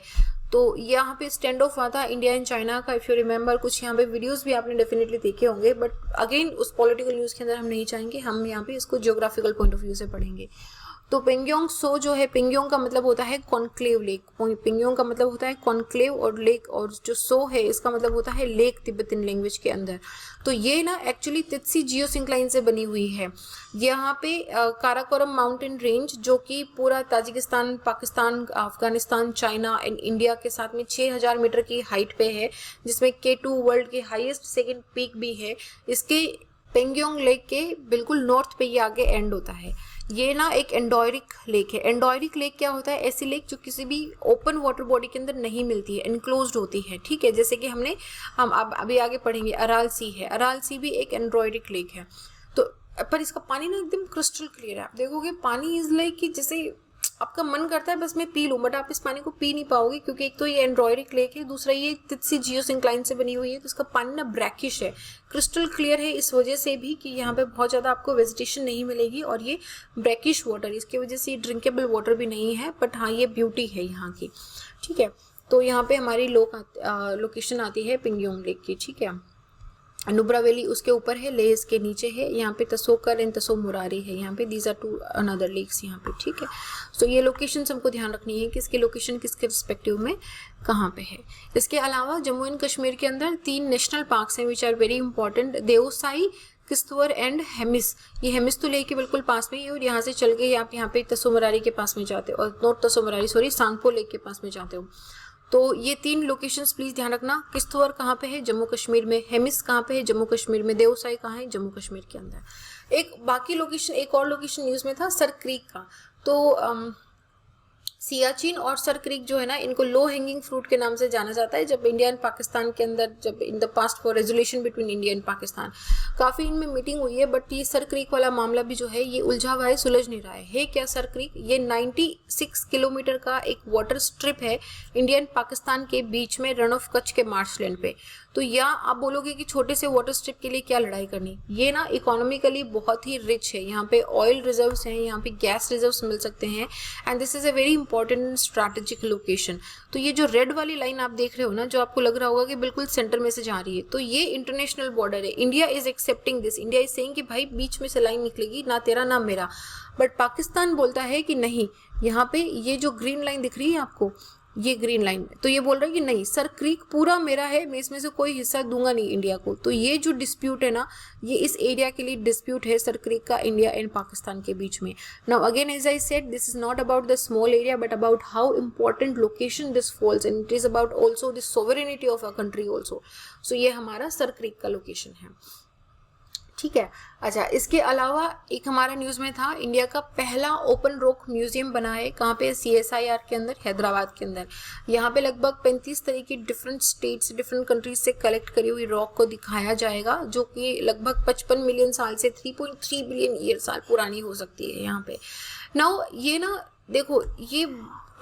तो यहाँ पे स्टैंड ऑफ हुआ था इंडिया एंड चाइना का। इफ़ यू रिमेंबर, कुछ यहाँ पे वीडियोस भी आपने डेफिनेटली देखे होंगे, बट अगेन उस पॉलिटिकल न्यूज़ के अंदर हम नहीं चाहेंगे, हम यहाँ पे इसको जियोग्राफिकल पॉइंट ऑफ व्यू से पढ़ेंगे। तो पेंगयोंग सो जो है, पेंगयोंग का मतलब होता है कॉन्क्लेव लेक, पेंगयोंग का मतलब होता है कॉन्क्लेव और लेक, और जो सो है इसका मतलब होता है लेक तिब्बतन लैंग्वेज के अंदर। तो ये ना एक्चुअली तित्सी जियोसिंक्लाइन से बनी हुई है। यहाँ पे काराकोरम माउंटेन रेंज, जो कि पूरा Tajikistan, Pakistan, Afghanistan, China and India के साथ में 6000 मीटर की हाइट पे है, जिसमें K2 वर्ल्ड के हाईएस्ट सेकेंड पीक भी है। इसके पेंगयोंग लेक के बिल्कुल नॉर्थ पे ये आगे एंड होता है। ये ना एक एंडोरिक लेक है। एंडोरिक लेक क्या होता है? ऐसी लेक जो किसी भी ओपन वाटर बॉडी के अंदर नहीं मिलती है, एनक्लोज्ड होती है, ठीक है। जैसे कि हम अब अभी आगे पढ़ेंगे, अराल सी है। अराल सी भी एक एंडोरिक लेक है। तो पर इसका पानी ना एकदम क्रिस्टल क्लियर है। आप देखोगे पानी इज लाइक कि जैसे आपका मन करता है बस मैं पी लूँ, बट आप इस पानी को पी नहीं पाओगे, क्योंकि एक तो ये एंड्रॉयरिक लेक है, दूसरा ये तित्सी जियोसिंक्लाइन से बनी हुई है। तो इसका पानी ना ब्रैकिश है, क्रिस्टल क्लियर है, इस वजह से भी कि यहाँ पे बहुत ज़्यादा आपको वेजिटेशन नहीं मिलेगी, और ये ब्रैकिश वाटर, इसकी वजह से ये ड्रिंकेबल वाटर भी नहीं है, बट हाँ ये ब्यूटी है यहाँ की, ठीक है। तो यहाँ पे हमारी लोकेशन आती है पेंगयोंग लेक की, ठीक है। नुब्रा वैली उसके ऊपर है, लेह इसके नीचे है। यहाँ पे तसोकर एंड तसो मुरारी है, यहाँ पे दीज आर 2 अनदर लेक्स यहाँ पे, ठीक है। सो ये लोकेशन हमको ध्यान रखनी है कि इसकी लोकेशन किसके रिस्पेक्टिव में कहाँ पे है। इसके अलावा जम्मू एंड कश्मीर के अंदर 3 नेशनल पार्क्स हैं which are very important, Deosai, Kishtwar and Hemis. ये हेमिस तो लेह के बिल्कुल पास में ही है, और यहाँ से चल के आप यहाँ पे तसो मुरारी के पास में जाते हो, और नॉट तसो मुरारी सॉरी सांगपो लेक के पास में जाते हो। तो ये 3 लोकेशंस प्लीज़ ध्यान रखना। किश्तवाड़ कहाँ पे है? जम्मू कश्मीर में। हेमिस कहाँ पे है? जम्मू कश्मीर में। देवसाई कहाँ है? जम्मू कश्मीर के अंदर। एक बाकी लोकेशन, एक और लोकेशन न्यूज़ में था सर क्रीक का। तो सियाचिन और सर क्रीक जो है ना, इनको लो हैंगिंग फ्रूट के नाम से जाना जाता है। जब इंडिया एंड पाकिस्तान के अंदर, जब in the past for resolution between India and Pakistan, काफ़ी इनमें मीटिंग हुई है, बट ये सर क्रीक वाला मामला भी जो है ये उलझा हुआ है, सुलझ नहीं रहा है क्या सर क्रीक? ये 96 किलोमीटर का एक वाटर स्ट्रिप है इंडिया एंड पाकिस्तान के बीच में, रन ऑफ कच्छ के मार्शलैंड पे। तो या आप बोलोगे कि छोटे से वाटर स्ट्रिप के लिए क्या लड़ाई करनी, ये ना इकोनॉमिकली बहुत ही रिच है, यहाँ पे ऑयल रिजर्व्स हैं, यहाँ पे गैस रिजर्व्स मिल सकते हैं, and this is a very important strategic location. तो ये जो रेड वाली लाइन आप देख रहे हो ना, जो आपको लग रहा होगा कि बिल्कुल सेंटर में से जा रही है, तो ये इंटरनेशनल बॉर्डर है। India is accepting this, India is saying कि भाई बीच में से लाइन निकलेगी, ना तेरा ना मेरा। बट पाकिस्तान बोलता है कि नहीं, यहाँ पे ये जो ग्रीन लाइन दिख रही है आपको, ये ग्रीन लाइन, तो ये बोल रहा है कि नहीं, सर क्रीक पूरा मेरा है, मैं इसमें से कोई हिस्सा दूंगा नहीं इंडिया को। तो ये जो डिस्प्यूट है ना, ये इस एरिया के लिए डिस्प्यूट है सर क्रीक का, इंडिया एंड पाकिस्तान के बीच में। Now again as I said, this is not about the small area but about how important location this falls, and it is about also the sovereignty of a country also. So ये हमारा sir Creek का location है, ठीक है। अच्छा, इसके अलावा एक हमारा न्यूज़ में था, इंडिया का पहला ओपन रॉक म्यूजियम बना है, कहाँ पे? CSIR के अंदर, हैदराबाद के अंदर। यहाँ पे लगभग 35 तरह की डिफरेंट स्टेट्स, डिफरेंट कंट्रीज से कलेक्ट करी हुई रॉक को दिखाया जाएगा, जो कि लगभग 55 मिलियन साल से 3.3 बिलियन ईयर साल पुरानी हो सकती है यहाँ पे। नाउ ये ना देखो, ये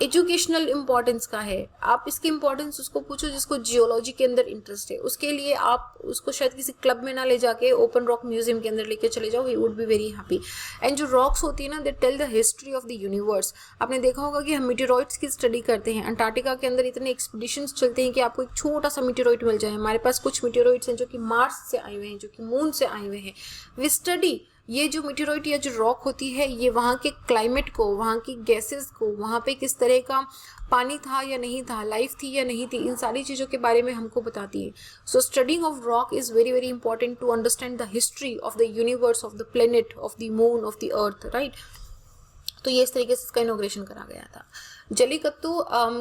एजुकेशनल इम्पोर्टेंस का है। आप इसकी इम्पोर्टेंस उसको पूछो जिसको जियोलॉजी के अंदर इंटरेस्ट है, उसके लिए आप उसको शायद किसी क्लब में ना ले जाके ओपन रॉक म्यूजियम के अंदर लेके चले जाओ, he would be very happy. And जो रॉक्स होती है ना, they tell the history of the universe. आपने देखा होगा कि हम मीटेरॉइड्स की स्टडी करते हैं, अंटार्कटिका के अंदर इतने एक्सपीडिशंस चलते हैं कि आपको एक छोटा सा मीटेरॉइड मिल जाए। हमारे पास कुछ मीटेरॉइड्स हैं जो कि मार्स से आए हुए हैं, जो कि मून से आए हुए हैं। वी स्टडी ये जो मीटेरॉइड या जो रॉक होती है, ये वहाँ के क्लाइमेट को, वहाँ की गैसेस को, वहाँ पे किस तरह का पानी था या नहीं था, लाइफ थी या नहीं थी, इन सारी चीज़ों के बारे में हमको बताती है। So studying of rock is very very important to understand the history of the universe, of the planet, of the moon, of the earth, right. तो ये इस तरीके से इसका इनॉग्रेशन करा गया था। जल्लीकट्टू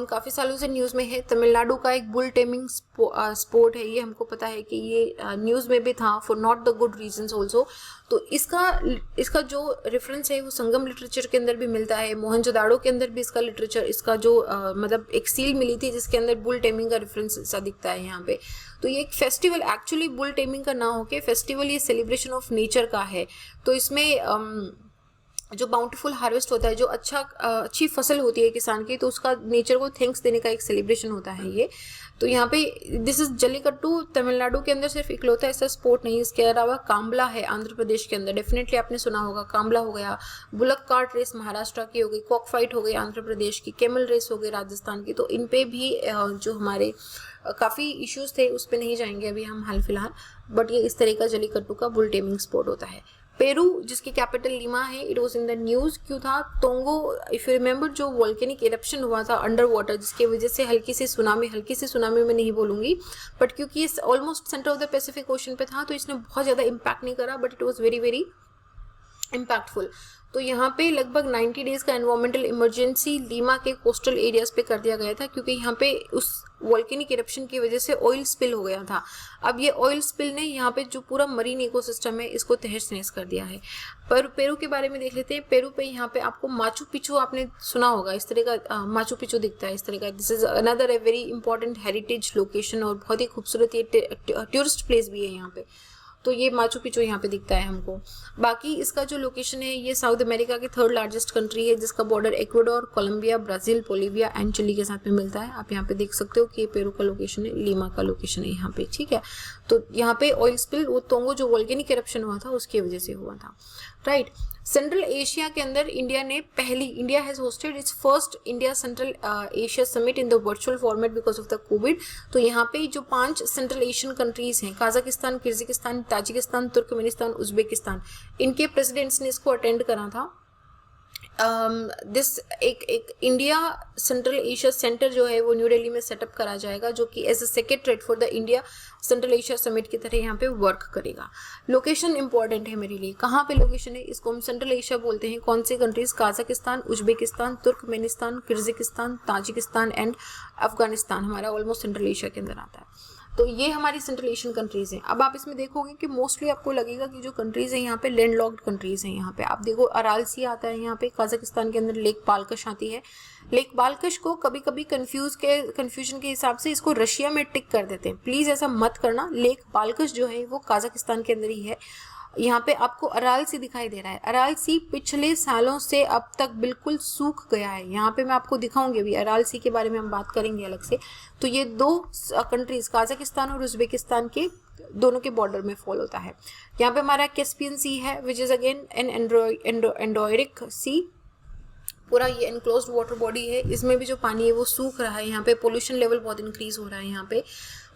काफ़ी सालों से न्यूज़ में है, तमिलनाडु का एक बुल टेमिंग स्पोर्ट है, ये हमको पता है कि ये न्यूज़ में भी था, for not the good reasons also. तो इसका जो रेफरेंस है वो संगम लिटरेचर के अंदर भी मिलता है, मोहनजोदाड़ो के अंदर भी इसका लिटरेचर, इसका जो मतलब एक सील मिली थी जिसके अंदर बुल टेमिंग का रेफरेंस सा दिखता है यहाँ पे। तो ये एक फेस्टिवल, एक्चुअली बुल टेमिंग का ना होके फेस्टिवल, ये सेलिब्रेशन ऑफ नेचर का है। तो इसमें जो बाउंटीफुल हार्वेस्ट होता है, जो अच्छी फसल होती है किसान की, तो उसका नेचर को थैंक्स देने का एक सेलिब्रेशन होता है ये। तो यहाँ पे दिस इज जल्लीकट्टू तमिलनाडु के अंदर सिर्फ इकलौता ऐसा स्पोर्ट नहीं, इसके अलावा काम्बला है आंध्र प्रदेश के अंदर, डेफिनेटली आपने सुना होगा, काम्बला हो गया, बुलक कार्ट रेस महाराष्ट्र की हो गई, कॉक फाइट हो गई आंध्र प्रदेश की, कैमल रेस हो गई राजस्थान की। तो इन पे भी जो हमारे काफ़ी इश्यूज थे, उस पर नहीं जाएंगे अभी हम हाल फिलहाल, बट ये इस तरह का जल्लीकट्टू का बुल टेमिंग स्पोर्ट होता है। पेरू, जिसकी कैपिटल लीमा है, it was in the news, क्यों था? तोंगो, इफ यू रिमेंबर, जो वोल्केनिक इरप्शन हुआ था अंडर वाटर, जिसकी वजह से हल्की सी सुनामी में नहीं बोलूँगी, बट क्योंकि इस almost centre of the Pacific ocean पे था, तो इसने बहुत ज़्यादा इम्पैक्ट नहीं करा, but it was very very impactful. तो यहाँ पे लगभग 90 डेज़ का एनवायरमेंटल इमरजेंसी लीमा के कोस्टल एरियाज़ पे कर दिया गया था, क्योंकि यहाँ पे उस वोल्केनिक इरप्शन की वजह से ऑयल स्पिल हो गया था। अब ये ऑयल स्पिल ने यहाँ पे जो पूरा मरीन इकोसिस्टम है, इसको तहस नहस कर दिया है। पर पेरू के बारे में देख लेते हैं। पेरू पे यहाँ पे आपको माचू पिचू, आपने सुना होगा, इस तरह का माचू पिचू दिखता है इस तरह का। This is another a very important heritage location, और बहुत ही खूबसूरत ये टूरिस्ट प्लेस भी है यहाँ पे। तो ये माचू पिचू यहाँ पे दिखता है हमको। बाकी इसका जो लोकेशन है, ये साउथ अमेरिका की 3rd लार्जेस्ट कंट्री है, जिसका border Ecuador, Colombia, Brazil, Bolivia and Chile के साथ में मिलता है। आप यहाँ पे देख सकते हो कि ये पेरू का लोकेशन है, लीमा का लोकेशन है यहाँ पे, ठीक है। तो यहाँ पे ऑयल स्पिल, वो तोंगो जो वोल्केनिक इरप्शन हुआ था उसकी वजह से हुआ था, राइट। सेंट्रल एशिया के अंदर India has hosted it's first India Central Asia summit in the virtual format because of the Covid. तो यहाँ पे जो 5 सेंट्रल एशियन कंट्रीज हैं, Kazakhstan, Kyrgyzstan, Tajikistan, Turkmenistan, Uzbekistan, इनके प्रेसिडेंट्स ने इसको अटेंड करा था। दिस एक इंडिया सेंट्रल एशिया सेंटर जो है वो न्यू दिल्ली में सेटअप करा जाएगा, जो कि as a secretariat for the India Central Asia summit की तरह यहाँ पे वर्क करेगा। लोकेशन इंपॉर्टेंट है मेरे लिए, कहाँ पे लोकेशन है, इसको हम सेंट्रल एशिया बोलते हैं। कौन सी countries? Kazakhstan, Uzbekistan, Turkmenistan, Kyrgyzstan, Tajikistan and Afghanistan, हमारा ऑलमोस्ट सेंट्रल एशिया के अंदर आता है, तो ये हमारी सेंट्रल एशियन कंट्रीज हैं। अब आप इसमें देखोगे कि मोस्टली आपको लगेगा कि जो कंट्रीज हैं यहाँ पे लैंड लॉक्ड कंट्रीज हैं। यहाँ पे आप देखो अराल सी आता है, यहाँ पे कजाकिस्तान के अंदर लेक बालकश आती है। लेक बालकश को कभी कभी कंफ्यूजन के हिसाब से इसको रशिया में टिक कर देते हैं, प्लीज ऐसा मत करना। लेक बालकश जो है वो कजाकिस्तान के अंदर ही है। यहाँ पे आपको अराल सी दिखाई दे रहा है, अराल सी पिछले सालों से अब तक बिल्कुल सूख गया है। यहाँ पे मैं आपको दिखाऊंगी, अभी अराल सी के बारे में हम बात करेंगे अलग से। तो ये दो कंट्रीज कजाकिस्तान और उज्बेकिस्तान के दोनों के बॉर्डर में फॉल होता है। यहाँ पे हमारा कैस्पियन सी है which is again an endorheic सी, पूरा ये एनक्लोज्ड वाटर बॉडी है। इसमें भी जो पानी है वो सूख रहा है, यहाँ पे पोल्यूशन लेवल बहुत इंक्रीज हो रहा है यहाँ पे,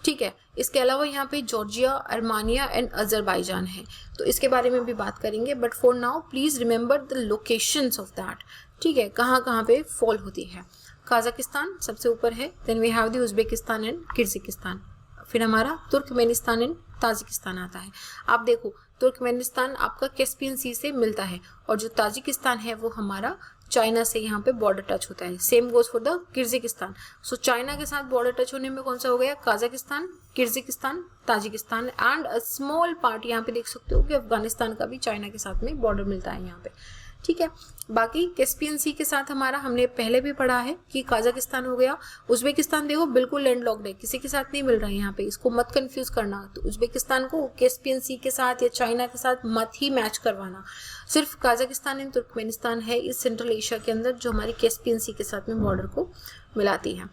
ठीक है। इसके अलावा यहाँ पे जॉर्जिया, अर्मानिया एंड अजरबैजान है, तो इसके बारे में भी बात करेंगे। But for now please remember the locations of that, ठीक है, कहाँ पे फॉल होती है। कजाकिस्तान सबसे ऊपर है, then we have the Uzbekistan and Kyrgyzstan, फिर हमारा तुर्कमेनिस्तान एंड ताजिकिस्तान आता है। आप देखो तुर्कमेनिस्तान आपका कैस्पियन सी से मिलता है और जो ताजिकिस्तान है वो हमारा चाइना से यहाँ पे बॉर्डर टच होता है। Same goes for the Kyrgyzstan. So China के साथ बॉर्डर टच होने में कौन सा हो गया, Kazakhstan, Kyrgyzstan, Tajikistan and a small part यहाँ पे देख सकते हो कि अफगानिस्तान का भी चाइना के साथ में बॉर्डर मिलता है यहाँ पे, ठीक है। बाकी कैस्पियन सी के साथ हमारा हमने पहले भी पढ़ा है कि कजाकिस्तान हो गया। उज्बेकिस्तान देखो बिल्कुल लैंडलॉक्ड है, किसी के साथ नहीं मिल रहा है यहाँ पे, इसको मत कंफ्यूज करना। तो उज्बेकिस्तान को कैस्पियन सी के साथ या चाइना के साथ मत ही मैच करवाना। सिर्फ कजाकिस्तान एंड तुर्कमेनिस्तान है इस सेंट्रल एशिया के अंदर जो हमारी कैस्पियन सी के साथ में बॉर्डर को मिलाती है,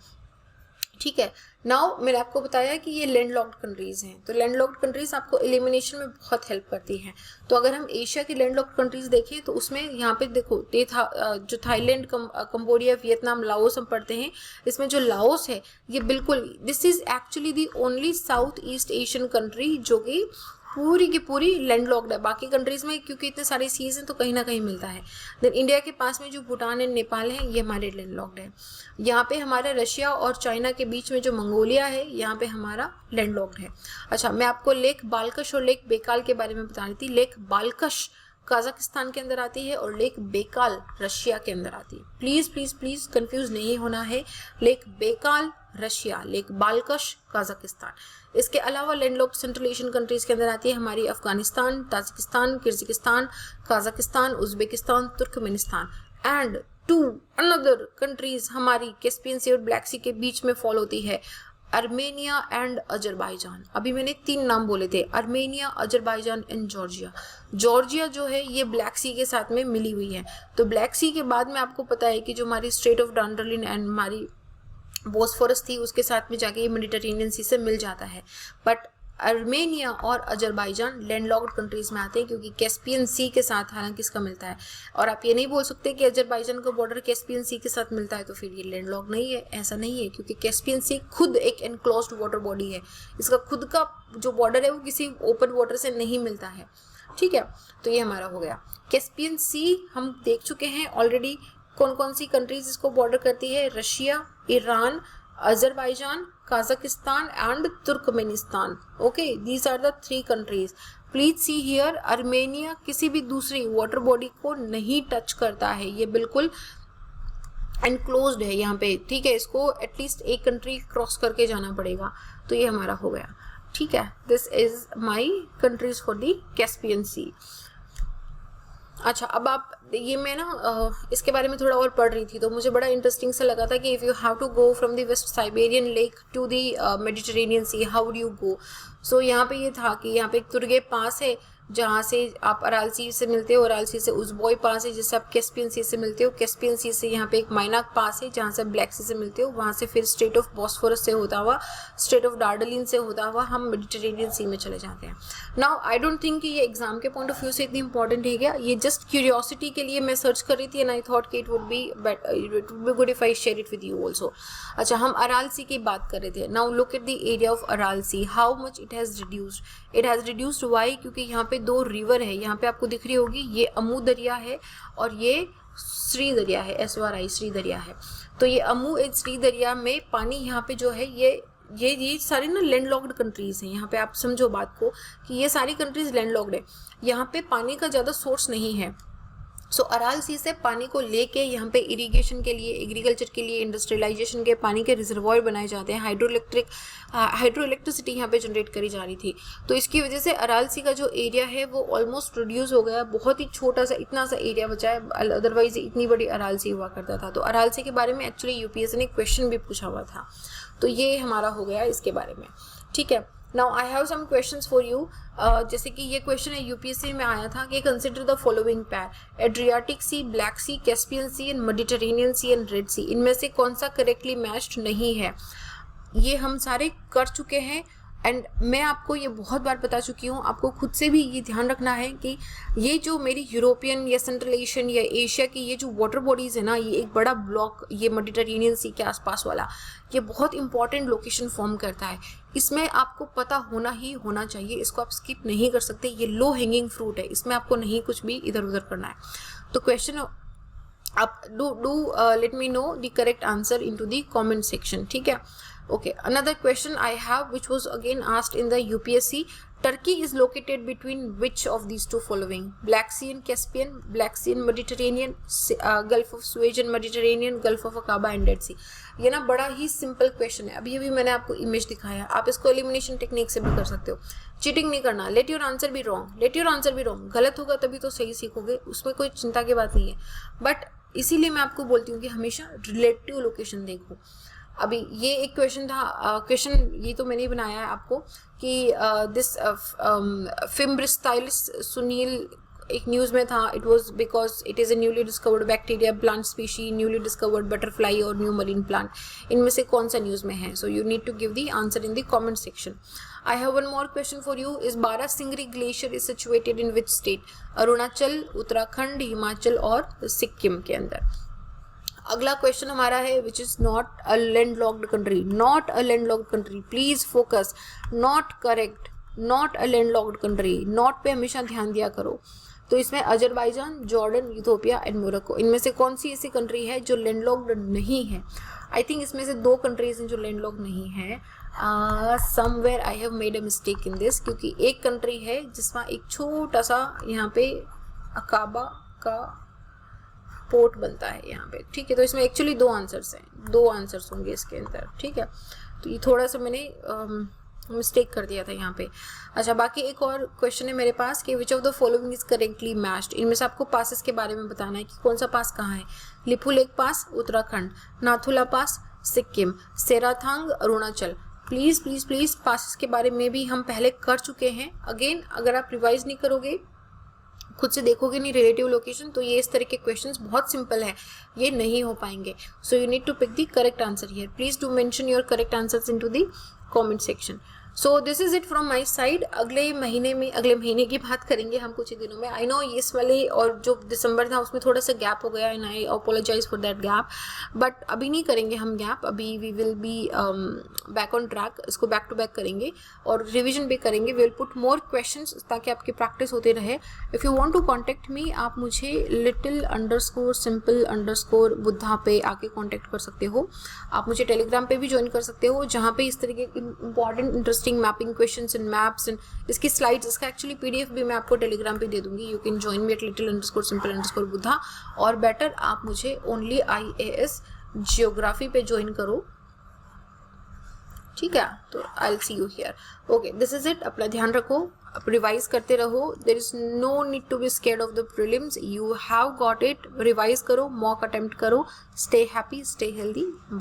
ठीक है। नाउ मैंने आपको बताया कि ये लैंडलॉक्ड कंट्रीज हैं, तो लैंडलॉक्ड कंट्रीज आपको एलिमिनेशन में बहुत हेल्प करती हैं। तो अगर हम एशिया की लैंडलॉक्ड कंट्रीज देखें तो उसमें यहाँ पे देखो जो थाईलैंड, कंबोडिया, वियतनाम, लाओस हम पढ़ते हैं। इसमें जो लाओस है ये बिल्कुल, this is actually the only south east Asian country जो कि पूरी की पूरी लैंडलॉक्ड है। बाकी कंट्रीज में क्योंकि इतने सारे सीज हैं तो कहीं ना कहीं मिलता है। देन इंडिया के पास में जो भूटान एंड नेपाल है ये हमारे लैंडलॉक्ड है। यहाँ पे हमारे रशिया और चाइना के बीच में जो मंगोलिया है यहाँ पे हमारा लैंडलॉक्ड है। अच्छा, मैं आपको लेक बालकश और लेक बेकाल के बारे में बता रही थी। लेक बालकश कजाकिस्तान के अंदर आती है और लेक बेकाल रशिया के अंदर आती है। प्लीज प्लीज प्लीज कंफ्यूज नहीं होना है। Lake Baikal Russia, lake Balkhash Kazakhstan. इसके अलावा लैंडलॉक्ड सेंट्रल एशियन कंट्रीज के अंदर आती है हमारी Afghanistan, Tajikistan, Kyrgyzstan, Kazakhstan, Uzbekistan, Turkmenistan and two another countries हमारी कैस्पियन सी और ब्लैक सी के बीच में फॉल होती है, अर्मेनिया एंड अजरबैजान। अभी मैंने 3 नाम बोले थे, Armenia, Azerbaijan and Georgia. Georgia जो है ये ब्लैक सी के साथ में मिली हुई है। तो ब्लैक सी के बाद में आपको पता है कि जो हमारी स्ट्रेट ऑफ डांडरलिन एंड हमारी बोस्फोरस थी उसके साथ में जाके ये मेडिटेरेनियन सी से मिल जाता है। बट अर्मेनिया और अजरबैजान लैंडलॉक्ड कंट्रीज में आते हैं क्योंकि कैस्पियन सी के साथ हालांकि इसका मिलता है। और आप ये नहीं बोल सकते कि अजरबैजान का बॉर्डर कैस्पियन सी के साथ मिलता है तो फिर ये लैंडलॉक्ड नहीं है, ऐसा नहीं है, क्योंकि कैस्पियन सी खुद एक एनक्लोज्ड वाटर बॉडी है। इसका खुद का जो बॉर्डर है वो किसी ओपन वाटर से नहीं मिलता है, ठीक है। तो ये हमारा हो गया कैस्पियन सी। हम देख चुके हैं ऑलरेडी कौन कौन सी कंट्रीज इसको बॉर्डर करती है, Russia, Iran, Azerbaijan, Kazakhstan and Turkmenistan. Okay, these are the 3 countries. Please see here, Armenia किसी भी दूसरी वाटर बॉडी को नहीं टच करता है, ये बिल्कुल एनक्लोज्ड है यहाँ पे, ठीक है। इसको एटलीस्ट एक कंट्री क्रॉस करके जाना पड़ेगा। तो ये हमारा हो गया, ठीक है। This is my countries for the Caspian sea. अच्छा, अब आप ये मैं ना इसके बारे में थोड़ा और पढ़ रही थी तो मुझे बड़ा इंटरेस्टिंग सा लगा था कि if you have to go from the west Siberian lake to the Mediterranean sea, how do you go. So यहाँ पे ये था कि यहाँ पे एक तुर्गे पास है जहाँ से आप अराल सी से मिलते हो, अराल सी से उज़बॉय पास है जिससे आप कैस्पियन सी से मिलते हो, कैस्पियन सी से यहाँ पे एक माइनाक पास है जहाँ से ब्लैक सी से मिलते हो, वहाँ से फिर स्ट्रेट ऑफ बॉस्फोरस से होता हुआ, स्ट्रेट ऑफ डार्डलिन से होता हुआ हम मेडिटेरेनियन सी में चले जाते हैं। नाउ आई डोंट थिंक कि ये एग्जाम के पॉइंट ऑफ व्यू से इतनी इंपॉर्टेंट है क्या, ये जस्ट क्यूरियोसिटी के लिए मैं सर्च कर रही थी एंड आई थॉट कि it would be good if I share it with you also. अच्छा, हम अराल सी की बात कर रहे थे। Now look at the area of Aral Sea, how much it has reduced. It has reduced why, क्योंकि यहाँ पे 2 रिवर है, यहाँ पे आपको दिख रही होगी, ये अमू दरिया है और ये श्री दरिया है, SORI श्री दरिया है। तो ये अमू एंड श्री दरिया में पानी यहाँ पे जो है ये सारी ना लैंडलॉक्ड कंट्रीज हैं। यहाँ पे आप समझो बात को कि ये सारी कंट्रीज लैंडलॉक्ड है, यहाँ पे पानी का ज़्यादा सोर्स नहीं है। सो अराल सी से पानी को लेके यहाँ पे इरिगेशन के लिए, एग्रीकल्चर के लिए, इंडस्ट्रियलाइजेशन के पानी के रिजर्वॉयर बनाए जाते हैं। हाइड्रो इलेक्ट्रिसिटी यहाँ पे जनरेट करी जा रही थी। तो इसकी वजह से अराल सी का जो एरिया है वो ऑलमोस्ट रिड्यूस हो गया, बहुत ही छोटा सा इतना सा एरिया बचा है, अदरवाइज इतनी बड़ी अराल सी हुआ करता था। तो अराल सी के बारे में एक्चुअली यूपीएससी ने क्वेश्चन भी पूछा हुआ था। तो ये हमारा हो गया इसके बारे में, ठीक है। Now I have some questions for you. जैसे कि ये क्वेश्चन है यूपीएससी में आया था कि consider the following pair, Adriatic sea, black sea, Caspian sea and Mediterranean sea and red sea, इनमें से कौन सा करेक्टली मैच्ड नहीं है। ये हम सारे कर चुके हैं एंड मैं आपको ये बहुत बार बता चुकी हूँ। आपको खुद से भी ये ध्यान रखना है कि ये जो मेरी यूरोपियन या सेंट्रल एशियन या एशिया की ये जो वाटर बॉडीज़ है ना, ये एक बड़ा ब्लॉक, ये मेडिटेरेनियन सी के आसपास वाला, ये बहुत इंपॉर्टेंट लोकेशन फॉर्म करता है। इसमें आपको पता होना ही होना चाहिए, इसको आप स्किप नहीं कर सकते। ये लो हैंगिंग फ्रूट है, इसमें आपको नहीं कुछ भी इधर उधर करना है। तो क्वेश्चन आप do let me know the correct answer into the comment section, ठीक है। Okay, another question I have, which was again asked in the UPSC, Turkey is located between which of these two following? Black Sea and Caspian, Black Sea and Mediterranean, Gulf of Suez and Mediterranean, Gulf of Aqaba and Dead Sea। ये ना बड़ा ही simple question है। अभी मैंने आपको image दिखाया, आप इसको एलिमिनेशन टेक्निक से भी कर सकते हो। चीटिंग नहीं करना। Let your answer be wrong, let your answer be wrong. गलत होगा तभी तो सही सीखोगे, उसमें कोई चिंता की बात नहीं है। बट इसीलिए मैं आपको बोलती हूँ कि हमेशा रिलेटिव लोकेशन देखो। अभी ये एक क्वेश्चन था, क्वेश्चन ये तो मैंने ही बनाया है आपको कि दिस फिम्ब्रिस्टाइलिस सुनील एक न्यूज़ में था। It was because it is a newly discovered bacteria plant species, newly discovered butterfly और न्यू मरीन प्लांट, इनमें से कौन सा न्यूज़ में है। So you need to give the answer in the comment section. I have one more question for you. Is Barashigri glacier is situated in which state? Arunachal, Uttarakhand, Himachal और सिक्किम के अंदर। अगला क्वेश्चन हमारा है which is not a landlocked country, not a landlocked country, please focus, not correct, not a landlocked country, not पे हमेशा ध्यान दिया करो। तो इसमें Azerbaijan, Jordan, Ethiopia and Morocco, इनमें से कौन सी ऐसी कंट्री है जो लैंडलॉक्ड नहीं है? आई थिंक इसमें से दो कंट्रीज हैं जो लैंडलॉक्ड नहीं है। Somewhere I have made a mistake in this, क्योंकि एक कंट्री है जिसमें एक छोटा सा यहाँ पे अकाबा का पोर्ट बनता है यहाँ पे, ठीक है। तो इसमें एक्चुअली दो आंसर्स हैं, दो आंसर्स होंगे इसके अंदर, ठीक है। तो ये थोड़ा सा मैंने मिस्टेक कर दिया था यहाँ पे। अच्छा, बाकी एक और क्वेश्चन है मेरे पास कि which of the following is correctly matched. इनमें से आपको पासेस के बारे में बताना है कि कौन सा पास कहाँ है। Lipulekh pass Uttarakhand, Nathula pass Sikkim, Serathang Arunachal. Please please please passes के बारे में भी हम पहले कर चुके हैं। अगेन अगर आप रिवाइज नहीं करोगे, खुद से देखोगे नहीं रिलेटिव लोकेशन, तो ये इस तरह के क्वेश्चंस बहुत सिंपल है, ये नहीं हो पाएंगे। So you need to pick the correct answer here. Please do mention your correct answers into the comment section. So this is it from my side. अगले महीने की बात करेंगे हम कुछ ही दिनों में। आई नो इस वाले और जो दिसंबर था उसमें थोड़ा सा गैप हो गया and I apologise for that gap, but अभी नहीं करेंगे हम गैप। अभी we will be back on track, इसको बैक टू बैक करेंगे और रिविजन भी करेंगे। We will put more questions ताकि आपकी प्रैक्टिस होते रहे। If you want to contact me, आप मुझे little_simple_ बुद्धा पे आके कॉन्टेक्ट कर सकते हो। आप मुझे टेलीग्राम पे भी ज्वाइन कर सकते हो, जहाँ पे इस तरीके के important interesting mapping questions and maps and इसकी स्लाइड्स, इसका एक्चुअली पीडीएफ भी मैं आपको टेलीग्राम पे दे दूंगी। You can join me at little_simple_बुद्धा। और बेटर आप मुझे ओनली IAS जियोग्राफी पे ज्वाइन करो, ठीक है। तो I will see you here. Okay, this is it. अपना ध्यान रखो, आप रिवाइज करते रहो। There is no need to be scared of the prelims, you have got it. Revise करो, मॉक अटेम्प्ट करो। Stay happy, stay healthy, bye.